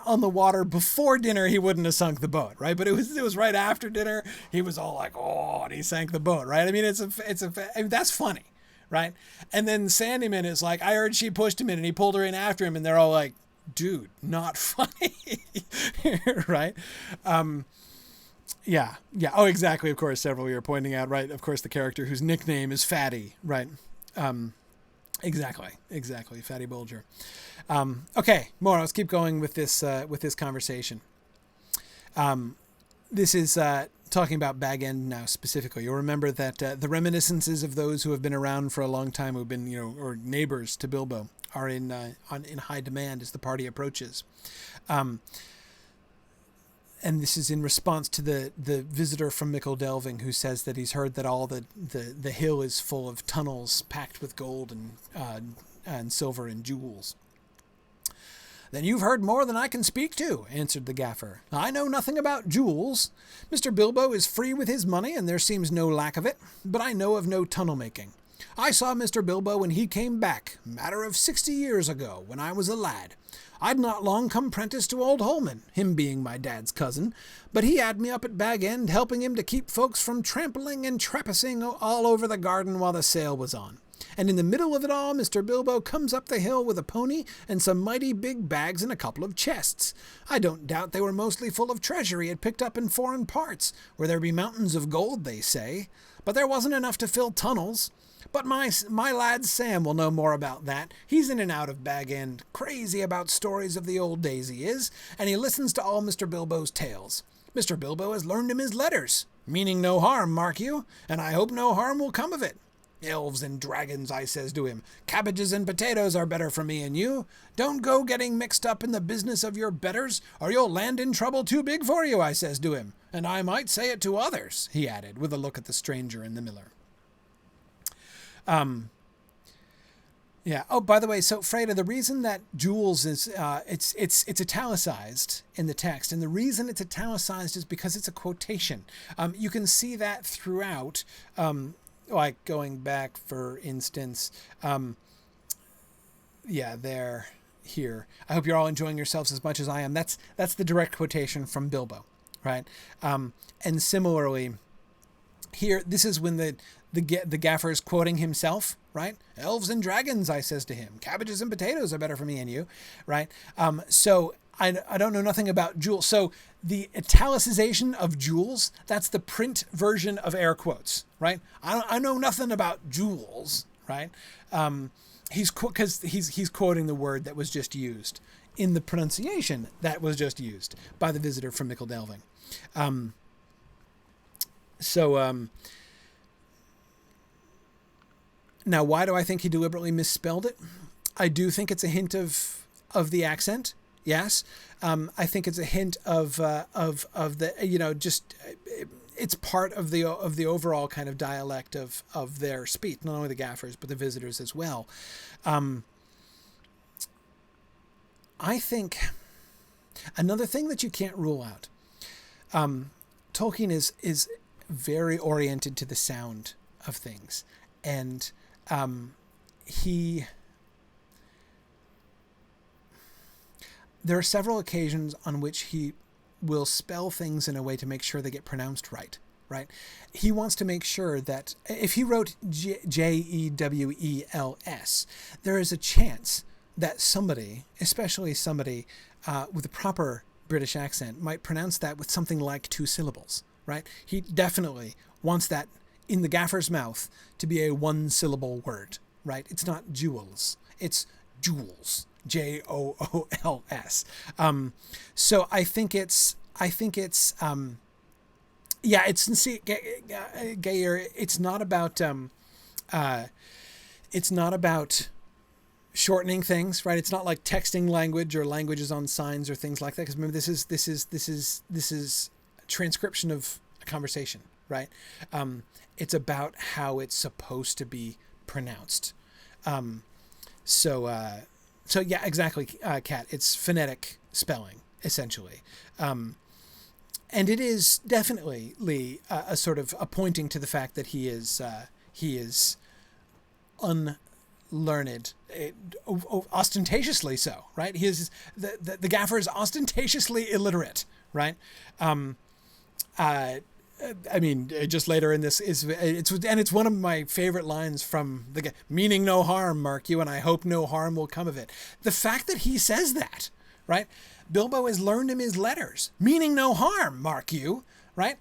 on the water before dinner, he wouldn't have sunk the boat, right? But it was right after dinner. He was all like, oh, and he sank the boat, right? I mean, that's funny, right? And then Sandyman is like, I heard she pushed him in and he pulled her in after him, and they're all like, dude, not funny. Right? Yeah. Oh, exactly. Of course, several you're pointing out, right? Of course, the character whose nickname is Fatty, right? Exactly. Fatty Bulger. Okay, more. Let's keep going with this conversation. This is talking about Bag End now specifically. You'll remember that the reminiscences of those who have been around for a long time, who've been, or neighbors to Bilbo, are in high demand as the party approaches. And this is in response to the visitor from Mickle Delving, who says that he's heard that all the hill is full of tunnels packed with gold and silver and jewels. Then you've heard more than I can speak to, answered the Gaffer. I know nothing about jewels. Mr. Bilbo is free with his money, and there seems no lack of it, but I know of no tunnel making. I saw Mr. Bilbo when he came back, matter of 60 years ago, when I was a lad. I'd not long come prentice to old Holman, him being my dad's cousin, but he had me up at Bag End, helping him to keep folks from trampling and trappasing all over the garden while the sale was on. And in the middle of it all, Mr. Bilbo comes up the hill with a pony and some mighty big bags and a couple of chests. I don't doubt they were mostly full of treasure he had picked up in foreign parts, where there be mountains of gold, they say. But there wasn't enough to fill tunnels. But my lad Sam will know more about that. He's in and out of Bag End, crazy about stories of the old days he is, and he listens to all Mr. Bilbo's tales. Mr. Bilbo has learned him his letters, meaning no harm, mark you, and I hope no harm will come of it. Elves and dragons, I says to him, cabbages and potatoes are better for me and you. Don't go getting mixed up in the business of your betters, or you'll land in trouble too big for you, I says to him. And I might say it to others, he added, with a look at the stranger and the miller. Yeah. Oh, by the way, so Freda, the reason that jewels is, it's italicized in the text, and the reason it's italicized is because it's a quotation. You can see that throughout, like going back, for instance, there, here. I hope you're all enjoying yourselves as much as I am. That's the direct quotation from Bilbo, right? And similarly, here, this is when the Gaffer is quoting himself, right? Elves and dragons, I says to him. Cabbages and potatoes are better for me and you, right? So I don't know nothing about jewels. So the italicization of jewels, that's the print version of air quotes, right? I know nothing about jewels, right? He's quoting the word that was just used in the pronunciation that was just used by the visitor from Mickle Delving. Now, why do I think he deliberately misspelled it? I do think it's a hint of the accent. Yes, I think it's a hint of the it's part of the overall kind of dialect of their speech. Not only the Gaffers but the visitors as well. I think another thing that you can't rule out. Tolkien is very oriented to the sound of things, and there are several occasions on which he will spell things in a way to make sure they get pronounced right. He wants to make sure that if he wrote Jewels, there is a chance that somebody, especially somebody with a proper British accent, might pronounce that with something like 2 syllables, right? He definitely wants that in the Gaffer's mouth to be a 1-syllable word, right? It's not jewels. It's jewels, Jools. So I think it's yeah, it's gayer. It's not about shortening things, right? It's not like texting language or languages on signs or things like that. Because remember, this is transcription of a conversation, right? It's about how it's supposed to be pronounced. So yeah, exactly, Kat. It's phonetic spelling essentially. And it is definitely a sort of a pointing to the fact that he is unlearned, ostentatiously so, right? He is the Gaffer is ostentatiously illiterate, right? I mean, just later in this it's one of my favorite lines from the meaning no harm, mark you, and I hope no harm will come of it. The fact that he says that, right? Bilbo has learned him his letters, meaning no harm, mark you, right?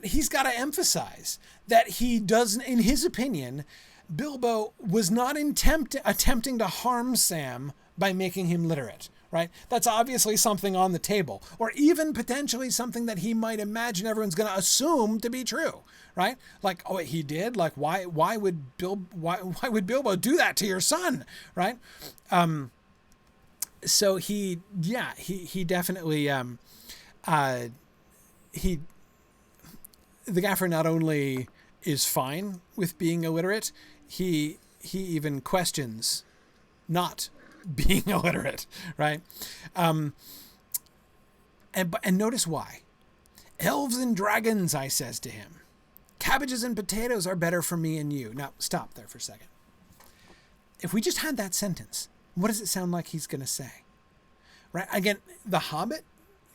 He's got to emphasize that he doesn't, in his opinion, Bilbo was not attempting to harm Sam by making him literate, right? That's obviously something on the table, or even potentially something that he might imagine everyone's going to assume to be true, right? Like, oh, he did? Like, why would Bilbo do that to your son, right? So he definitely, the Gaffer not only is fine with being illiterate, he even questions not being illiterate, right? And notice why. Elves and dragons, I says to him. Cabbages and potatoes are better for me and you. Now, stop there for a second. If we just had that sentence, what does it sound like he's going to say? Right? Again, the Hobbit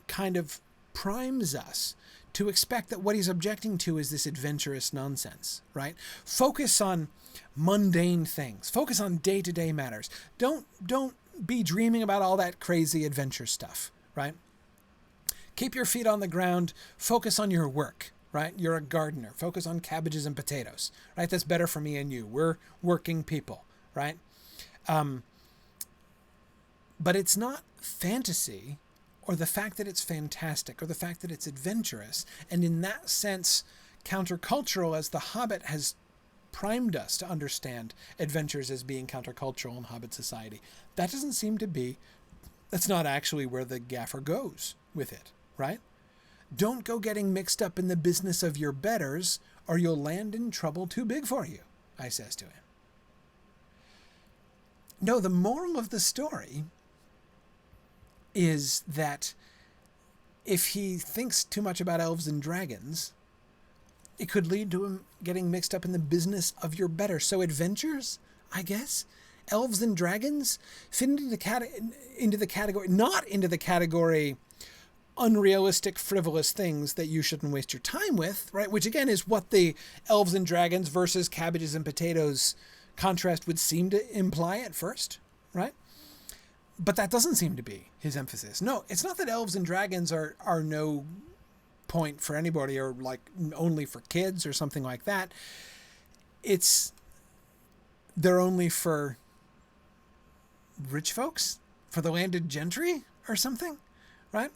kind of primes us to expect that what he's objecting to is this adventurous nonsense, right? Focus on mundane things. Focus on day-to-day matters. Don't be dreaming about all that crazy adventure stuff, right? Keep your feet on the ground. Focus on your work, right? You're a gardener. Focus on cabbages and potatoes, right? That's better for me and you. We're working people, right? But it's not fantasy or the fact that it's fantastic or the fact that it's adventurous. And in that sense, countercultural, as the Hobbit has primed us to understand adventures as being countercultural in Hobbit society. That doesn't seem to be, that's not actually where the Gaffer goes with it, right? Don't go getting mixed up in the business of your betters or you'll land in trouble too big for you, I says to him. No, the moral of the story is that if he thinks too much about elves and dragons, it could lead to him getting mixed up in the business of your better. So adventures, I guess, elves and dragons fit into the category, not into the category unrealistic, frivolous things that you shouldn't waste your time with, right? Which again is what the elves and dragons versus cabbages and potatoes contrast would seem to imply at first, right? But that doesn't seem to be his emphasis. No, it's not that elves and dragons are no point for anybody or like only for kids or something like that. They're only for rich folks, for the landed gentry or something, right?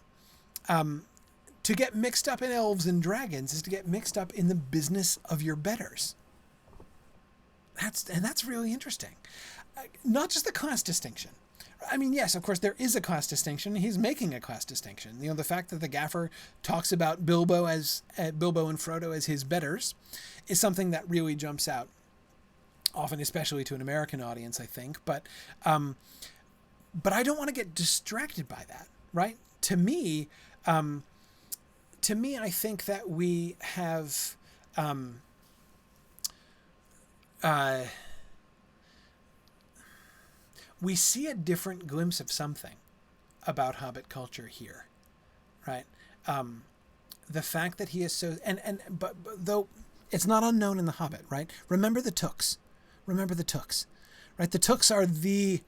To get mixed up in elves and dragons is to get mixed up in the business of your betters. That's really interesting. Not just the class distinction. I mean, yes, of course, there is a class distinction. He's making a class distinction. You know, the fact that the Gaffer talks about Bilbo and Frodo as his betters is something that really jumps out, often, especially to an American audience, I think. But I don't want to get distracted by that, right? To me, I think that we have. We see a different glimpse of something about Hobbit culture here, right? The fact that he is so, but though it's not unknown in the Hobbit, right? Remember the Tooks, right? The Tooks are the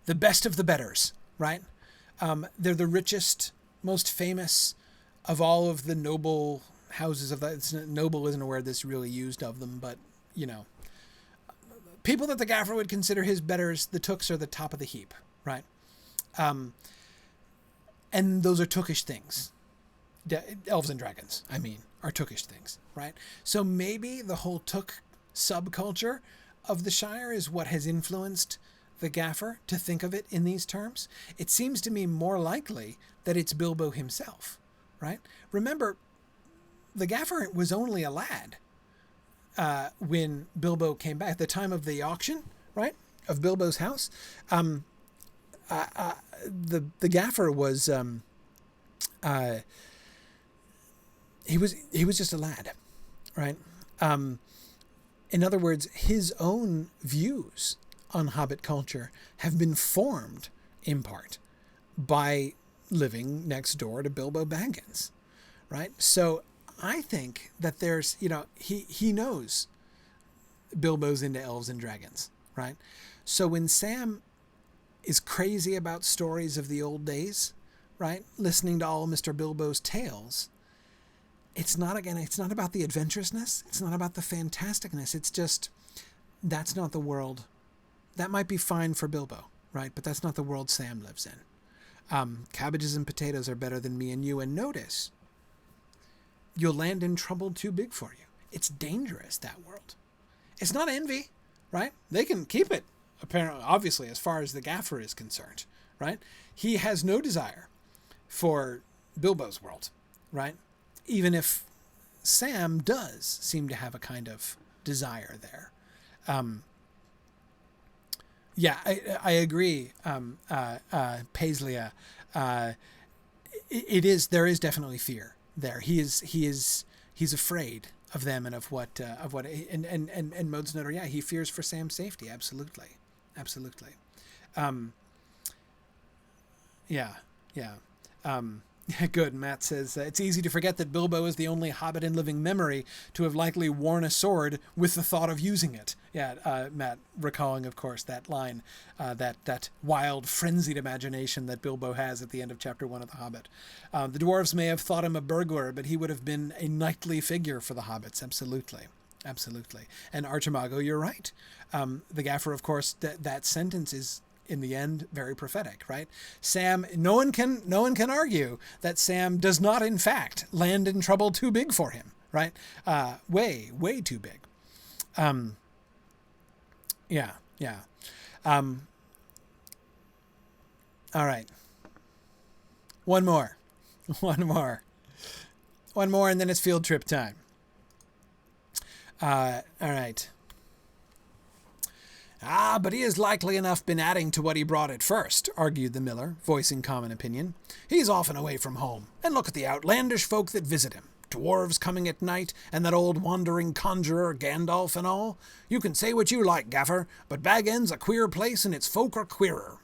best of the betters, right? They're the richest, most famous of all of the noble houses of that. Noble isn't a word that's really used of them, but you know, people that the Gaffer would consider his betters, the Tooks are the top of the heap, right? And those are Tookish things. Elves and dragons, I mean, are Tookish things, right? So maybe the whole Took subculture of the Shire is what has influenced the Gaffer to think of it in these terms. It seems to me more likely that it's Bilbo himself, right? Remember, the Gaffer was only a lad when Bilbo came back at the time of the auction, right, of Bilbo's house. The Gaffer was he was just a lad, right? In other words, his own views on Hobbit culture have been formed in part by living next door to Bilbo Baggins, right? So I think that there's, he knows Bilbo's into elves and dragons, right? So when Sam is crazy about stories of the old days, right, listening to all Mr. Bilbo's tales, it's not about the adventurousness. It's not about the fantasticness. It's just, that's not the world. That might be fine for Bilbo, right? But that's not the world Sam lives in. Cabbages and potatoes are better than me and you. And notice, you'll land in trouble too big for you. It's dangerous, that world. It's not envy, right? They can keep it, apparently, obviously, as far as the Gaffer is concerned, right? He has no desire for Bilbo's world, right? Even if Sam does seem to have a kind of desire there. Yeah, I agree, Paislia. There is definitely fear there. He's afraid of them and of what and Mode's Nutter, yeah, he fears for Sam's safety. Absolutely. Good. Matt says, it's easy to forget that Bilbo is the only Hobbit in living memory to have likely worn a sword with the thought of using it. Yeah, Matt, recalling, of course, that line, that wild, frenzied imagination that Bilbo has at the end of Chapter 1 of The Hobbit. The dwarves may have thought him a burglar, but he would have been a knightly figure for the hobbits. Absolutely. And Archimago, you're right. The Gaffer, of course, that sentence is, in the end, very prophetic, right? Sam, no one can argue that Sam does not, in fact, land in trouble too big for him, right? Way too big. All right. One more, and then it's field trip time. All right. But he has likely enough been adding to what he brought at first, argued the miller, voicing common opinion. He's often away from home, and look at the outlandish folk that visit him. Dwarves coming at night, and that old wandering conjurer Gandalf and all. You can say what you like, Gaffer, but Bag End's a queer place and its folk are queerer.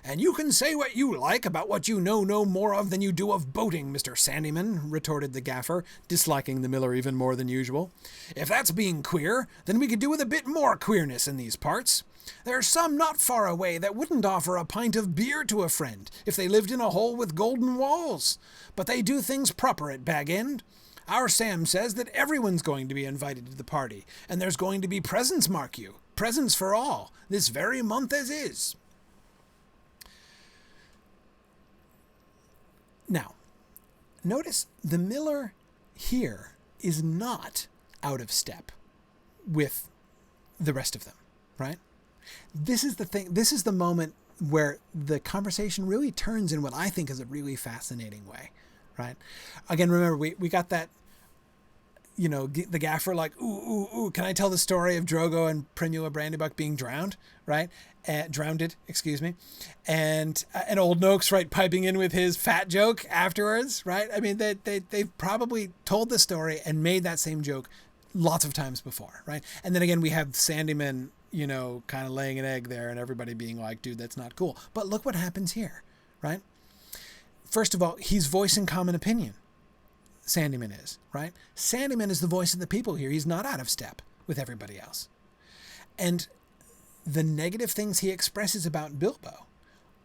And you can say what you like about what you know no more of than you do of boating, Mr. Sandyman, retorted the Gaffer, disliking the miller even more than usual. If that's being queer, then we could do with a bit more queerness in these parts. There's some not far away that wouldn't offer a pint of beer to a friend if they lived in a hole with golden walls. But they do things proper at Bag End. Our Sam says that everyone's going to be invited to the party, and there's going to be presents, mark you. Presents for all, this very month as is. Now, notice the miller here is not out of step with the rest of them, right? This is the thing. This is the moment where the conversation really turns in what I think is a really fascinating way, right? Again, remember, we got that, the Gaffer like, ooh, can I tell the story of Drogo and Primula Brandybuck being drowned, right? Drowned, excuse me. And Old Noakes, right, piping in with his fat joke afterwards, right? I mean, they've probably told the story and made that same joke lots of times before, right? And then again, we have Sandyman, kind of laying an egg there and everybody being like, dude, that's not cool. But look what happens here, right? First of all, he's voicing common opinion. Sandyman is, right? Sandyman is the voice of the people here. He's not out of step with everybody else. And the negative things he expresses about Bilbo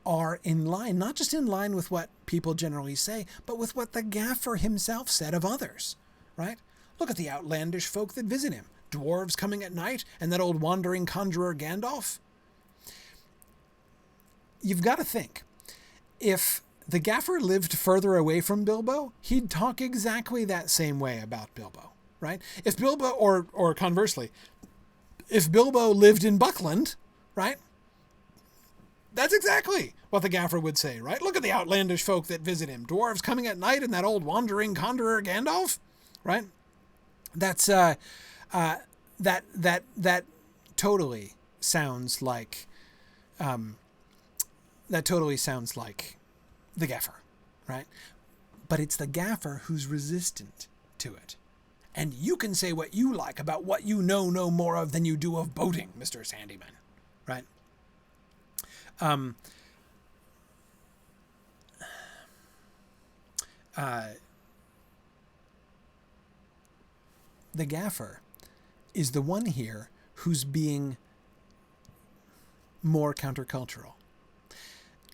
are in line, not just in line with what people generally say, but with what the Gaffer himself said of others, right? Look at the outlandish folk that visit him. dwarves coming at night and that old wandering conjurer Gandalf? You've got to think. If the Gaffer lived further away from Bilbo, he'd talk exactly that same way about Bilbo, right? If Bilbo, or conversely, if Bilbo lived in Buckland, right? That's exactly what the Gaffer would say, right? Look at the outlandish folk that visit him. Dwarves coming at night and that old wandering conjurer Gandalf, right? That's, that totally sounds like, that totally sounds like the Gaffer, right? But it's the Gaffer who's resistant to it. And you can say what you like about what you know no more of than you do of boating, Mr. Sandyman, right? The Gaffer is the one here who's being more countercultural.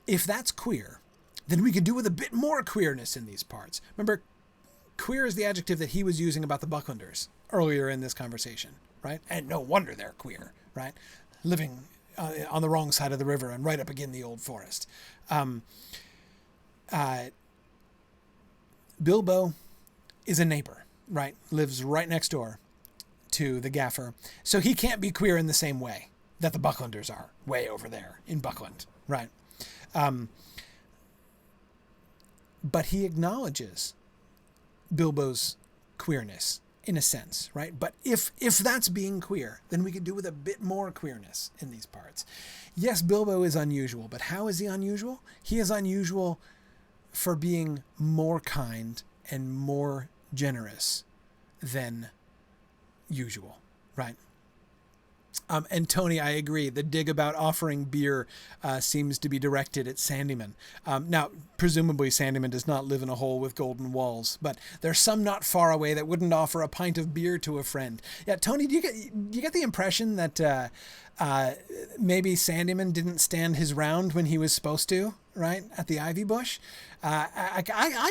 If that's queer, then we could do with a bit more queerness in these parts. Remember, queer is the adjective that he was using about the Bucklanders earlier in this conversation, right? And no wonder they're queer, right? Living on the wrong side of the river and right up against the old forest. Bilbo is a neighbor, right? Lives right next door to the Gaffer. So he can't be queer in the same way that the Bucklanders are way over there in Buckland, right? But he acknowledges Bilbo's queerness in a sense, right? But if that's being queer, then we could do with a bit more queerness in these parts. Yes, Bilbo is unusual, but how is he unusual? He is unusual for being more kind and more generous than usual, right? And Tony, I agree. The dig about offering beer seems to be directed at Sandyman. Now, presumably Sandyman does not live in a hole with golden walls, but there's some not far away that wouldn't offer a pint of beer to a friend. Yeah, Tony, do you get the impression that maybe Sandyman didn't stand his round when he was supposed to, right, at the Ivy Bush? I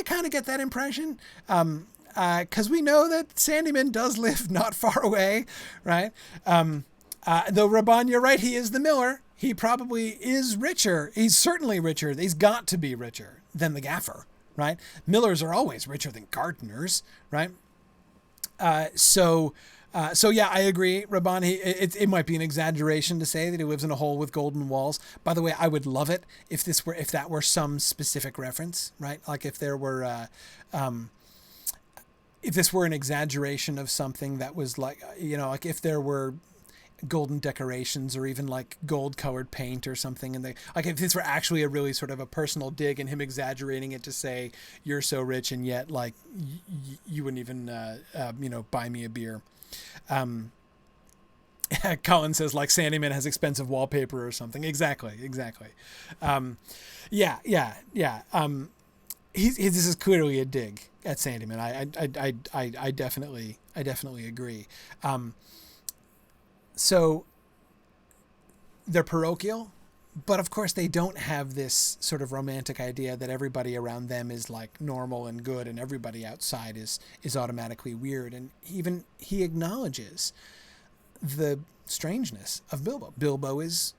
kind of get that impression. Because we know that Sandyman does live not far away, right? Though, Raban, you're right, he is the miller. He probably is richer. He's certainly richer. He's got to be richer than the Gaffer, right? Millers are always richer than gardeners, right? So yeah, I agree, Raban. It might be an exaggeration to say that he lives in a hole with golden walls. By the way, I would love it if that were some specific reference, right? Like if there were, if this were an exaggeration of something that was like, like if there were golden decorations or even like gold colored paint or something, and like if this were actually a really sort of a personal dig and him exaggerating it to say you're so rich and yet like you wouldn't even buy me a beer. Colin says like Sandyman has expensive wallpaper or something. Exactly. Yeah. This is clearly a dig at Sandyman. I definitely agree. So they're parochial, but of course they don't have this sort of romantic idea that everybody around them is like normal and good and everybody outside is automatically weird. And even he acknowledges the strangeness of Bilbo. Bilbo is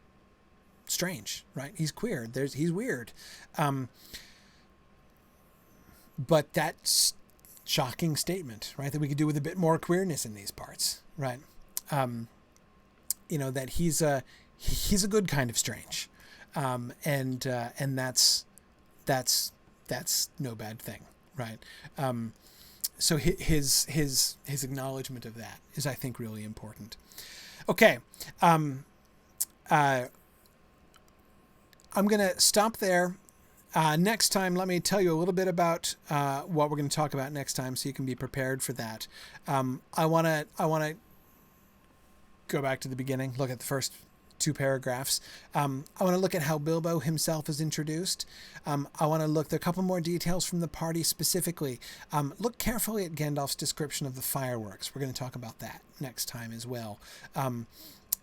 strange, right? He's queer. He's weird. But that's shocking statement, right? That we could do with a bit more queerness in these parts, right? That he's a good kind of strange, and that's no bad thing, right? So his acknowledgement of that is, I think, really important. Okay, I'm gonna stop there. Next time, let me tell you a little bit about what we're going to talk about next time, so you can be prepared for that. I want to go back to the beginning, look at the first two paragraphs. I want to look at how Bilbo himself is introduced. I want to look, there are a couple more details from the party specifically. Look carefully at Gandalf's description of the fireworks. We're going to talk about that next time as well.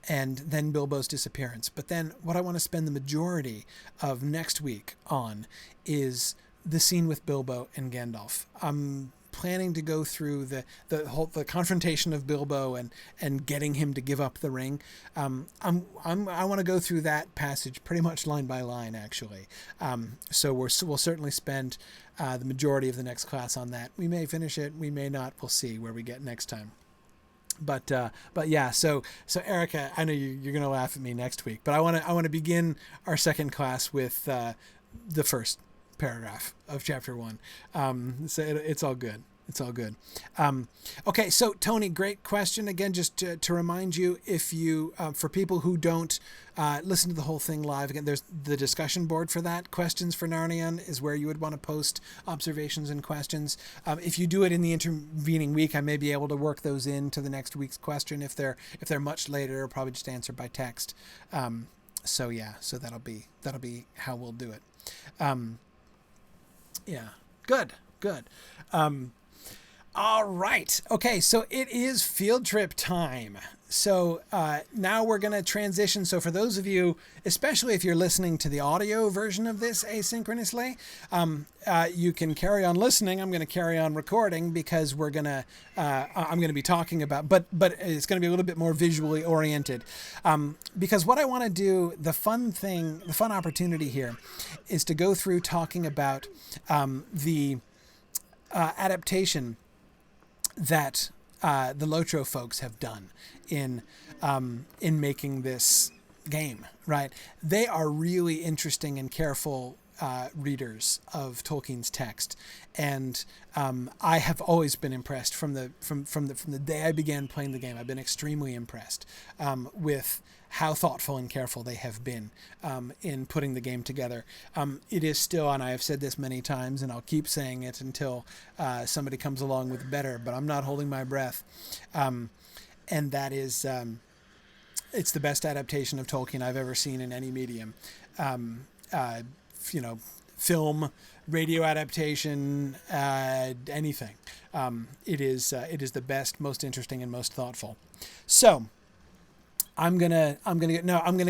And then Bilbo's disappearance. But then what I want to spend the majority of next week on is the scene with Bilbo and Gandalf. I'm planning to go through the confrontation of Bilbo and getting him to give up the ring. I want to go through that passage pretty much line by line, actually. So we'll certainly spend the majority of the next class on that. We may finish it, we may not. We'll see where we get next time. But yeah, so Erica, I know you're going to laugh at me next week, but I want to begin our second class with the first paragraph of chapter 1. So it's all good. It's all good. Okay, so Tony, great question. Again, just to remind you, if you, for people who don't listen to the whole thing live, again, there's the discussion board for that. Questions for Narnian is where you would want to post observations and questions. If you do it in the intervening week, I may be able to work those into the next week's question. If they're much later, I'll probably just answer by text. So yeah, so that'll be how we'll do it. Yeah, good. All right. Okay, so it is field trip time. So now we're going to transition. So for those of you, especially if you're listening to the audio version of this asynchronously, you can carry on listening. I'm going to carry on recording because I'm going to be talking about, but it's going to be a little bit more visually oriented. Because what I want to do, the fun opportunity here is to go through talking about the adaptation that the Lotro folks have done in making this game, right? They are really interesting and careful readers of Tolkien's text, and I have always been impressed from the day I began playing the game. I've been extremely impressed with how thoughtful and careful they have been in putting the game together. It is still, and I have said this many times, and I'll keep saying it until somebody comes along with better, but I'm not holding my breath. And that is, it's the best adaptation of Tolkien I've ever seen in any medium. Film, radio adaptation, anything. It is the best, most interesting, and most thoughtful. So I'm gonna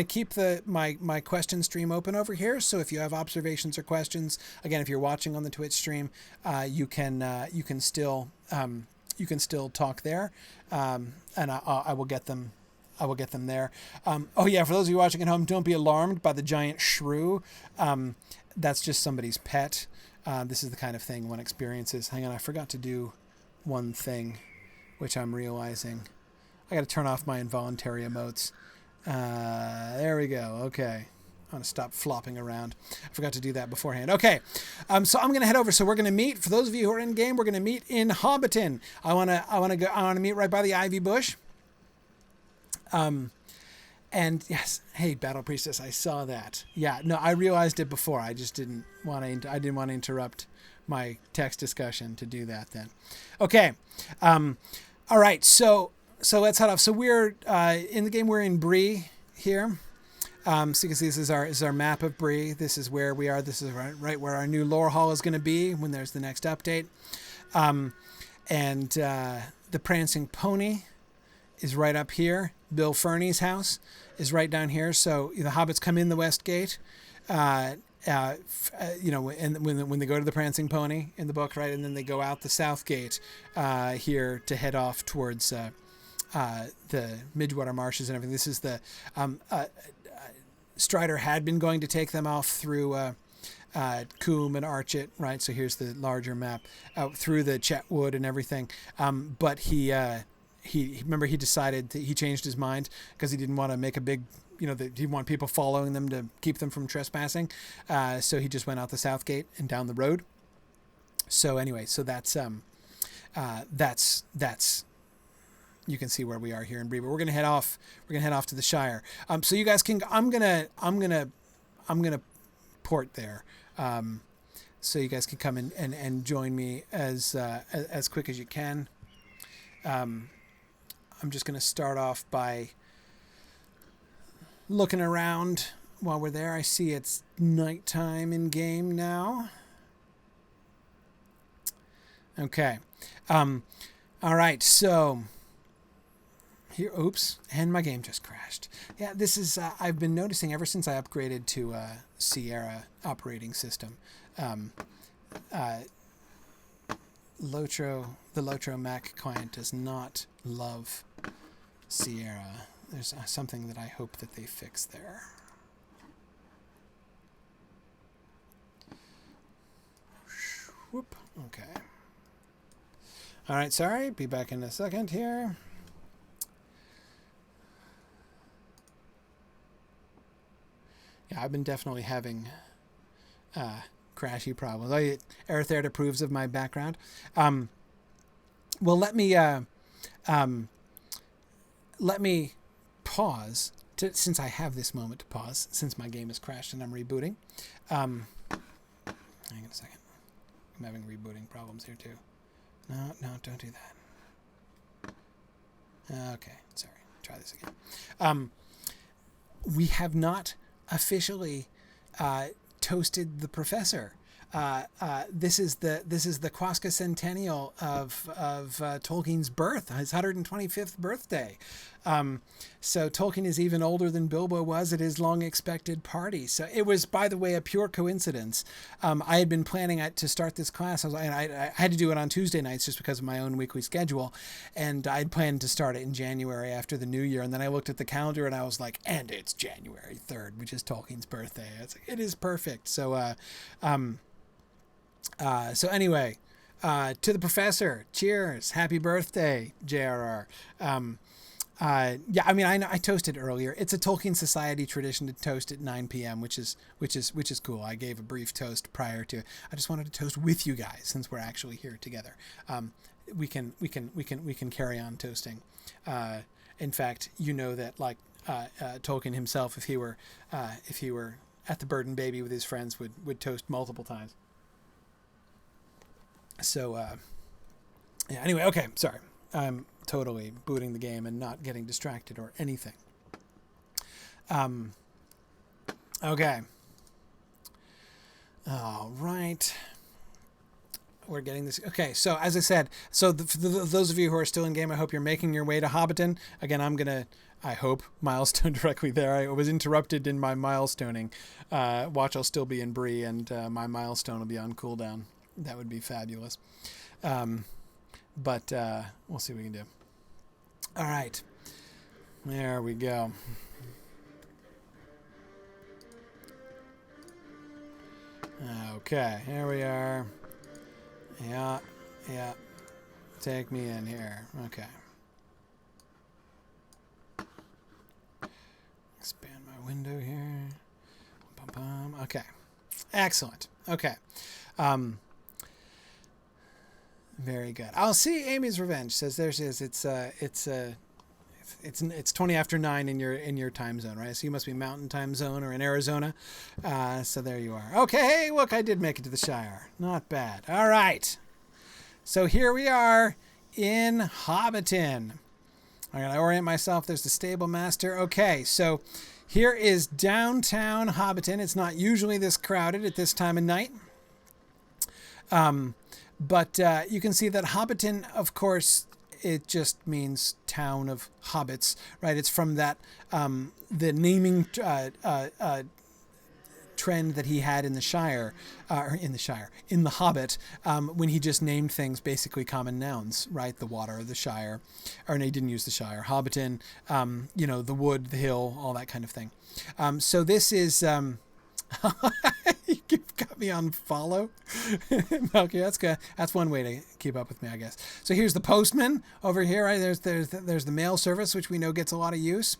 keep my question stream open over here. So if you have observations or questions, again, if you're watching on the Twitch stream, you can still talk there, and I will get them. I will get them there. Oh yeah, for those of you watching at home, don't be alarmed by the giant shrew. That's just somebody's pet. This is the kind of thing one experiences. Hang on, I forgot to do one thing, which I'm realizing. I got to turn off my involuntary emotes. There we go. Okay. I'm going to stop flopping around. I forgot to do that beforehand. Okay. So I'm going to head over. So we're going to meet, for those of you who are in game, we're going to meet in Hobbiton. I want to meet right by the ivy bush. And yes, hey, Battle Priestess, I saw that. Yeah, no, I realized it before. I just didn't want to interrupt my text discussion to do that then. Okay. All right. So let's head off. So we're in the game. We're in Bree here. So you can see this is our map of Bree. This is where we are. This is right where our new lore hall is going to be when there's the next update. And the Prancing Pony is right up here. Bill Fernie's house is right down here. So the hobbits come in the west gate. And when they go to the Prancing Pony in the book, right, and then they go out the south gate here to head off towards the Midgewater Marshes and everything. This is the Strider had been going to take them off through Coombe and Archet, right? So here's the larger map out through the Chetwood and everything. But he decided he changed his mind because he didn't want to make a big, he didn't want people following them to keep them from trespassing. So he just went out the south gate and down the road. So anyway, so that's you can see where we are here in Bree, but we're going to head off. We're going to head off to the Shire. So you guys can, I'm going to port there. So you guys can come and join me as quick as you can. I'm just going to start off by looking around while we're there. I see it's nighttime in game now. Okay. All right. So here, oops, and my game just crashed. Yeah, this is, I've been noticing ever since I upgraded to Sierra operating system. the Lotro Mac client does not love Sierra. There's something that I hope that they fix there. Whoop. Okay. All right, sorry. Be back in a second here. Yeah, I've been definitely having crashy problems. Aerotherd approves of my background. Well, let me pause since I have this moment to pause, since my game has crashed and I'm rebooting. Hang on a second. I'm having rebooting problems here too. No, don't do that. Okay, sorry. Try this again. We have not officially toasted the professor. This is the Quasca Centennial of Tolkien's birth, his 125th birthday. So Tolkien is even older than Bilbo was at his long-expected party. So it was, by the way, a pure coincidence. I had been planning to start this class. I had to do it on Tuesday nights just because of my own weekly schedule, and I'd planned to start it in January after the New Year. And then I looked at the calendar and I was like, and it's January 3rd, which is Tolkien's birthday. It is perfect. So, so anyway, to the professor, cheers, happy birthday, JRR. Yeah, I mean, I toasted earlier. It's a Tolkien Society tradition to toast at 9 p.m., which is cool. I gave a brief toast prior to. I just wanted to toast with you guys since we're actually here together. We can carry on toasting. In fact, you know that Tolkien himself, if he were at the Burden Baby with his friends, would toast multiple times. So, yeah, anyway, okay, sorry. I'm totally booting the game and not getting distracted or anything. Okay. All right. We're getting this. Okay, so as I said, for those of you who are still in game, I hope you're making your way to Hobbiton. Again, I'm going to, I hope, milestone directly there. I was interrupted in my milestoning. Watch, I'll still be in Bree, and my milestone will be on cooldown. That would be fabulous. But we'll see what we can do. All right. There we go. Okay, here we are. Yeah. Take me in here. Okay. Expand my window here. Okay. Excellent. Okay. Very good. I'll see Amy's Revenge says there she is. It's 20 after 9 in your time zone, right? So you must be Mountain Time Zone or in Arizona. So there you are. Okay, hey, look, I did make it to the Shire. Not bad. All right. So here we are in Hobbiton. I'm going to orient myself. There's the Stable Master. Okay, so here is downtown Hobbiton. It's not usually this crowded at this time of night. But you can see that Hobbiton, of course, it just means town of hobbits, right? It's from that the naming trend that he had in the Shire, in the Hobbit, when he just named things basically common nouns, right? The water, the Shire, or no, he didn't use the Shire. Hobbiton, the wood, the hill, all that kind of thing. So this is. You've got me on follow. Okay, that's good. That's one way to keep up with me, I guess. So here's the postman over here. Right? There's the mail service, which we know gets a lot of use.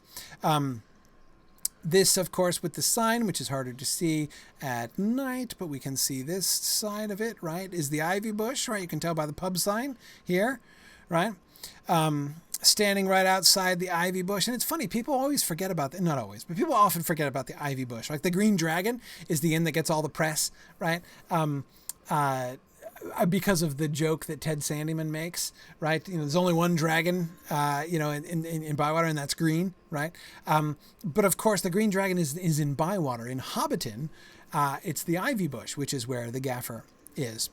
This, of course, with the sign, which is harder to see at night, but we can see this side of it, right, is the ivy bush, right? You can tell by the pub sign here, right? Standing right outside the ivy bush. And it's funny, people always forget about that. Not always, but people often forget about the ivy bush. Like the green dragon is the inn that gets all the press, right? Because of the joke that Ted Sandyman makes, right? There's only one dragon, in Bywater, and that's green, right? But of course, the green dragon is in Bywater. In Hobbiton, it's the ivy bush, which is where the Gaffer is.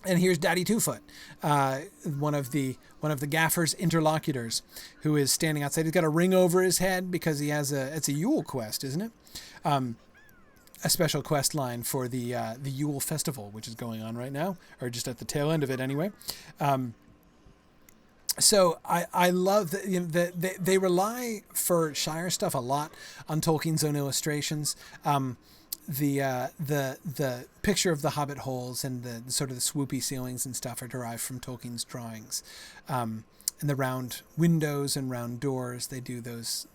And here's Daddy Twofoot, one of the Gaffer's interlocutors, who is standing outside. He's got a ring over his head because it's a Yule quest, isn't it? a special quest line for the Yule Festival, which is going on right now, or just at the tail end of it anyway. So I love that they rely for Shire stuff a lot on Tolkien's own illustrations. The picture of the Hobbit holes and the sort of the swoopy ceilings and stuff are derived from Tolkien's drawings, and the round windows and round doors, they do those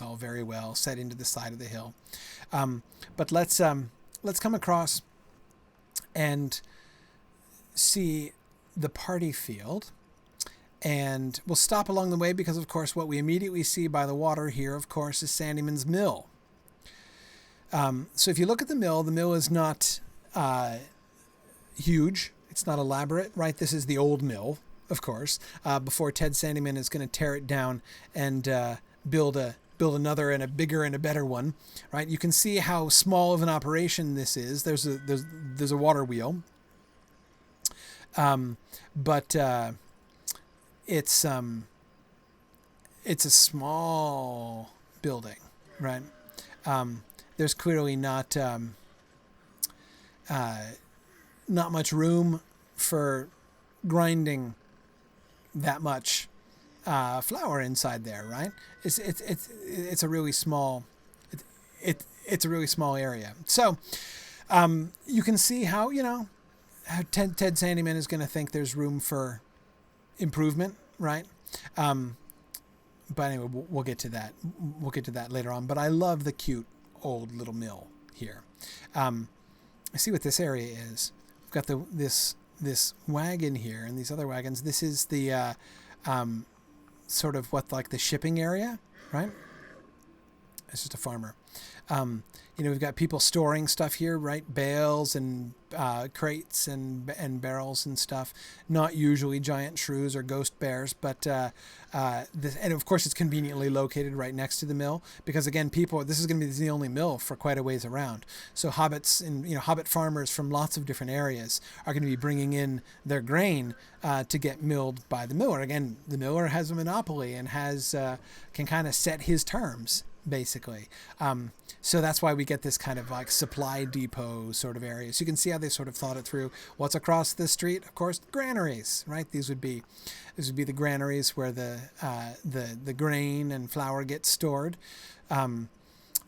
all very well, set into the side of the hill. But let's come across and see the party field. And we'll stop along the way because, of course, what we immediately see by the water here, of course, is Sandyman's mill. So if you look at the mill is not huge. It's not elaborate, right? This is the old mill, of course, before Ted Sandyman is going to tear it down and build another and a bigger and a better one, right? You can see how small of an operation this is. There's a water wheel, but it's a small building, right? There's clearly not much room for grinding that much flour inside there, right? It's a really small it's a really small area. So you can see how how Ted Sandyman is going to think there's room for improvement, right? But anyway, we'll get to that. We'll get to that later on. But I love the cute old little mill here. See what this area is. We've got this wagon here and these other wagons. This is the sort of like the shipping area, right? It's just a farmer. We've got people storing stuff here, right? Bales and crates and barrels and stuff. Not usually giant shrews or ghost bears, but and of course it's conveniently located right next to the mill because again, this is going to be the only mill for quite a ways around. So hobbits and hobbit farmers from lots of different areas are going to be bringing in their grain to get milled by the miller. Again, the miller has a monopoly and can kind of set his terms, basically. So that's why we get this kind of like supply depot sort of area. So you can see how they sort of thought it through. What's across the street? Of course, granaries, right? These would be the granaries where the grain and flour gets stored. So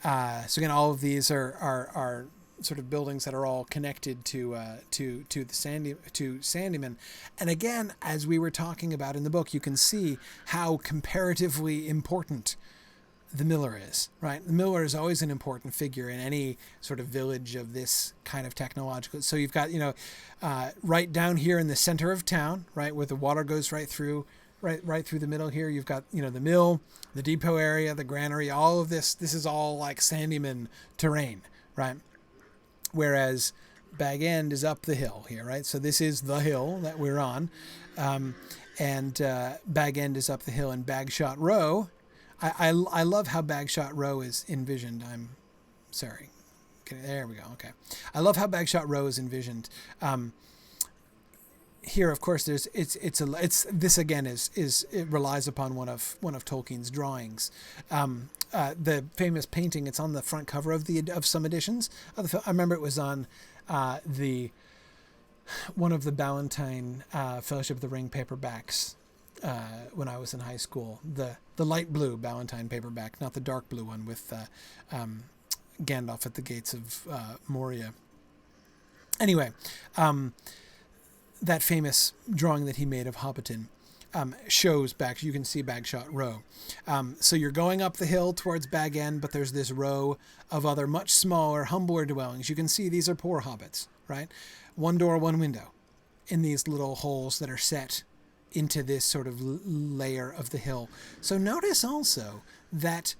again, all of these are sort of buildings that are all connected to Sandyman. And again, as we were talking about in the book, you can see how comparatively important the miller is, right? The miller is always an important figure in any sort of village of this kind of technological. So you've got, right down here in the center of town, right, where the water goes right through the middle here. You've got, the mill, the depot area, the granary, all of this. This is all like Sandyman terrain, right? Whereas Bag End is up the hill here, right? So this is the hill that we're on. And Bag End is up the hill, and Bagshot Row. I love how Bagshot Row is envisioned. I'm sorry. Okay, there we go. Okay. I love how Bagshot Row is envisioned. Here, of course, this again it relies upon one of Tolkien's drawings. The famous painting. It's on the front cover of some editions of the film. I remember it was on one of the Ballantine Fellowship of the Ring paperbacks. When I was in high school, the light blue Ballantine paperback, not the dark blue one with Gandalf at the gates of Moria. Anyway, that famous drawing that he made of Hobbiton shows you can see Bagshot Row. So you're going up the hill towards Bag End, but there's this row of other much smaller, humbler dwellings. You can see these are poor hobbits, right? One door, one window in these little holes that are set into this sort of layer of the hill. So notice also that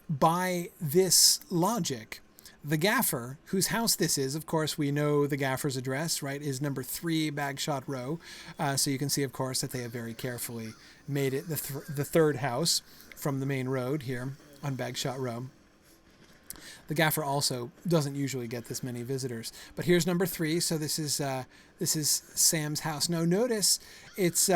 by this logic, the Gaffer, whose house this is, of course, we know the Gaffer's address, right, is number 3 Bagshot Row. So you can see, of course, that they have very carefully made it the third house from the main road here on Bagshot Row. The Gaffer also doesn't usually get this many visitors, but here's number 3. So this is Sam's house. Now notice it's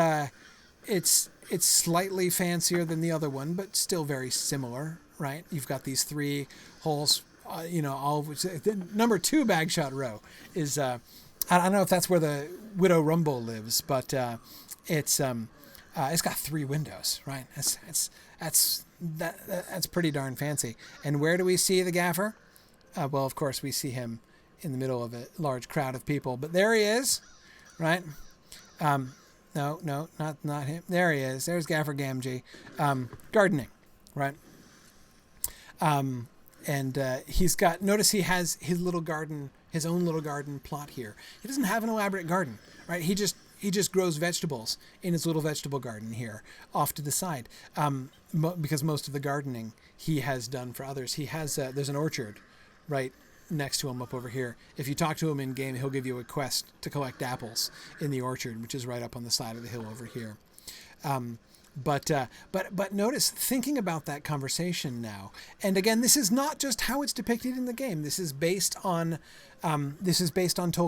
slightly fancier than the other one, but still very similar, right? You've got these 3 holes, all of which, number 2 Bagshot Row is, I don't know if that's where the Widow Rumble lives, but it's got 3 windows, right? That's pretty darn fancy. And where do we see the Gaffer? Well, of course, we see him in the middle of a large crowd of people, but there he is, right? No, not him. There he is. There's Gaffer Gamgee, gardening, right? And he's got. Notice he has his little garden, his own little garden plot here. He doesn't have an elaborate garden, right? He just grows vegetables in his little vegetable garden here, off to the side, because most of the gardening he has done for others. He has there's an orchard, right next to him up over here. If you talk to him in game, he'll give you a quest to collect apples in the orchard, which is right up on the side of the hill over here. But notice, thinking about that conversation now, and again, this is not just how it's depicted in the game. This is based on Tolkien's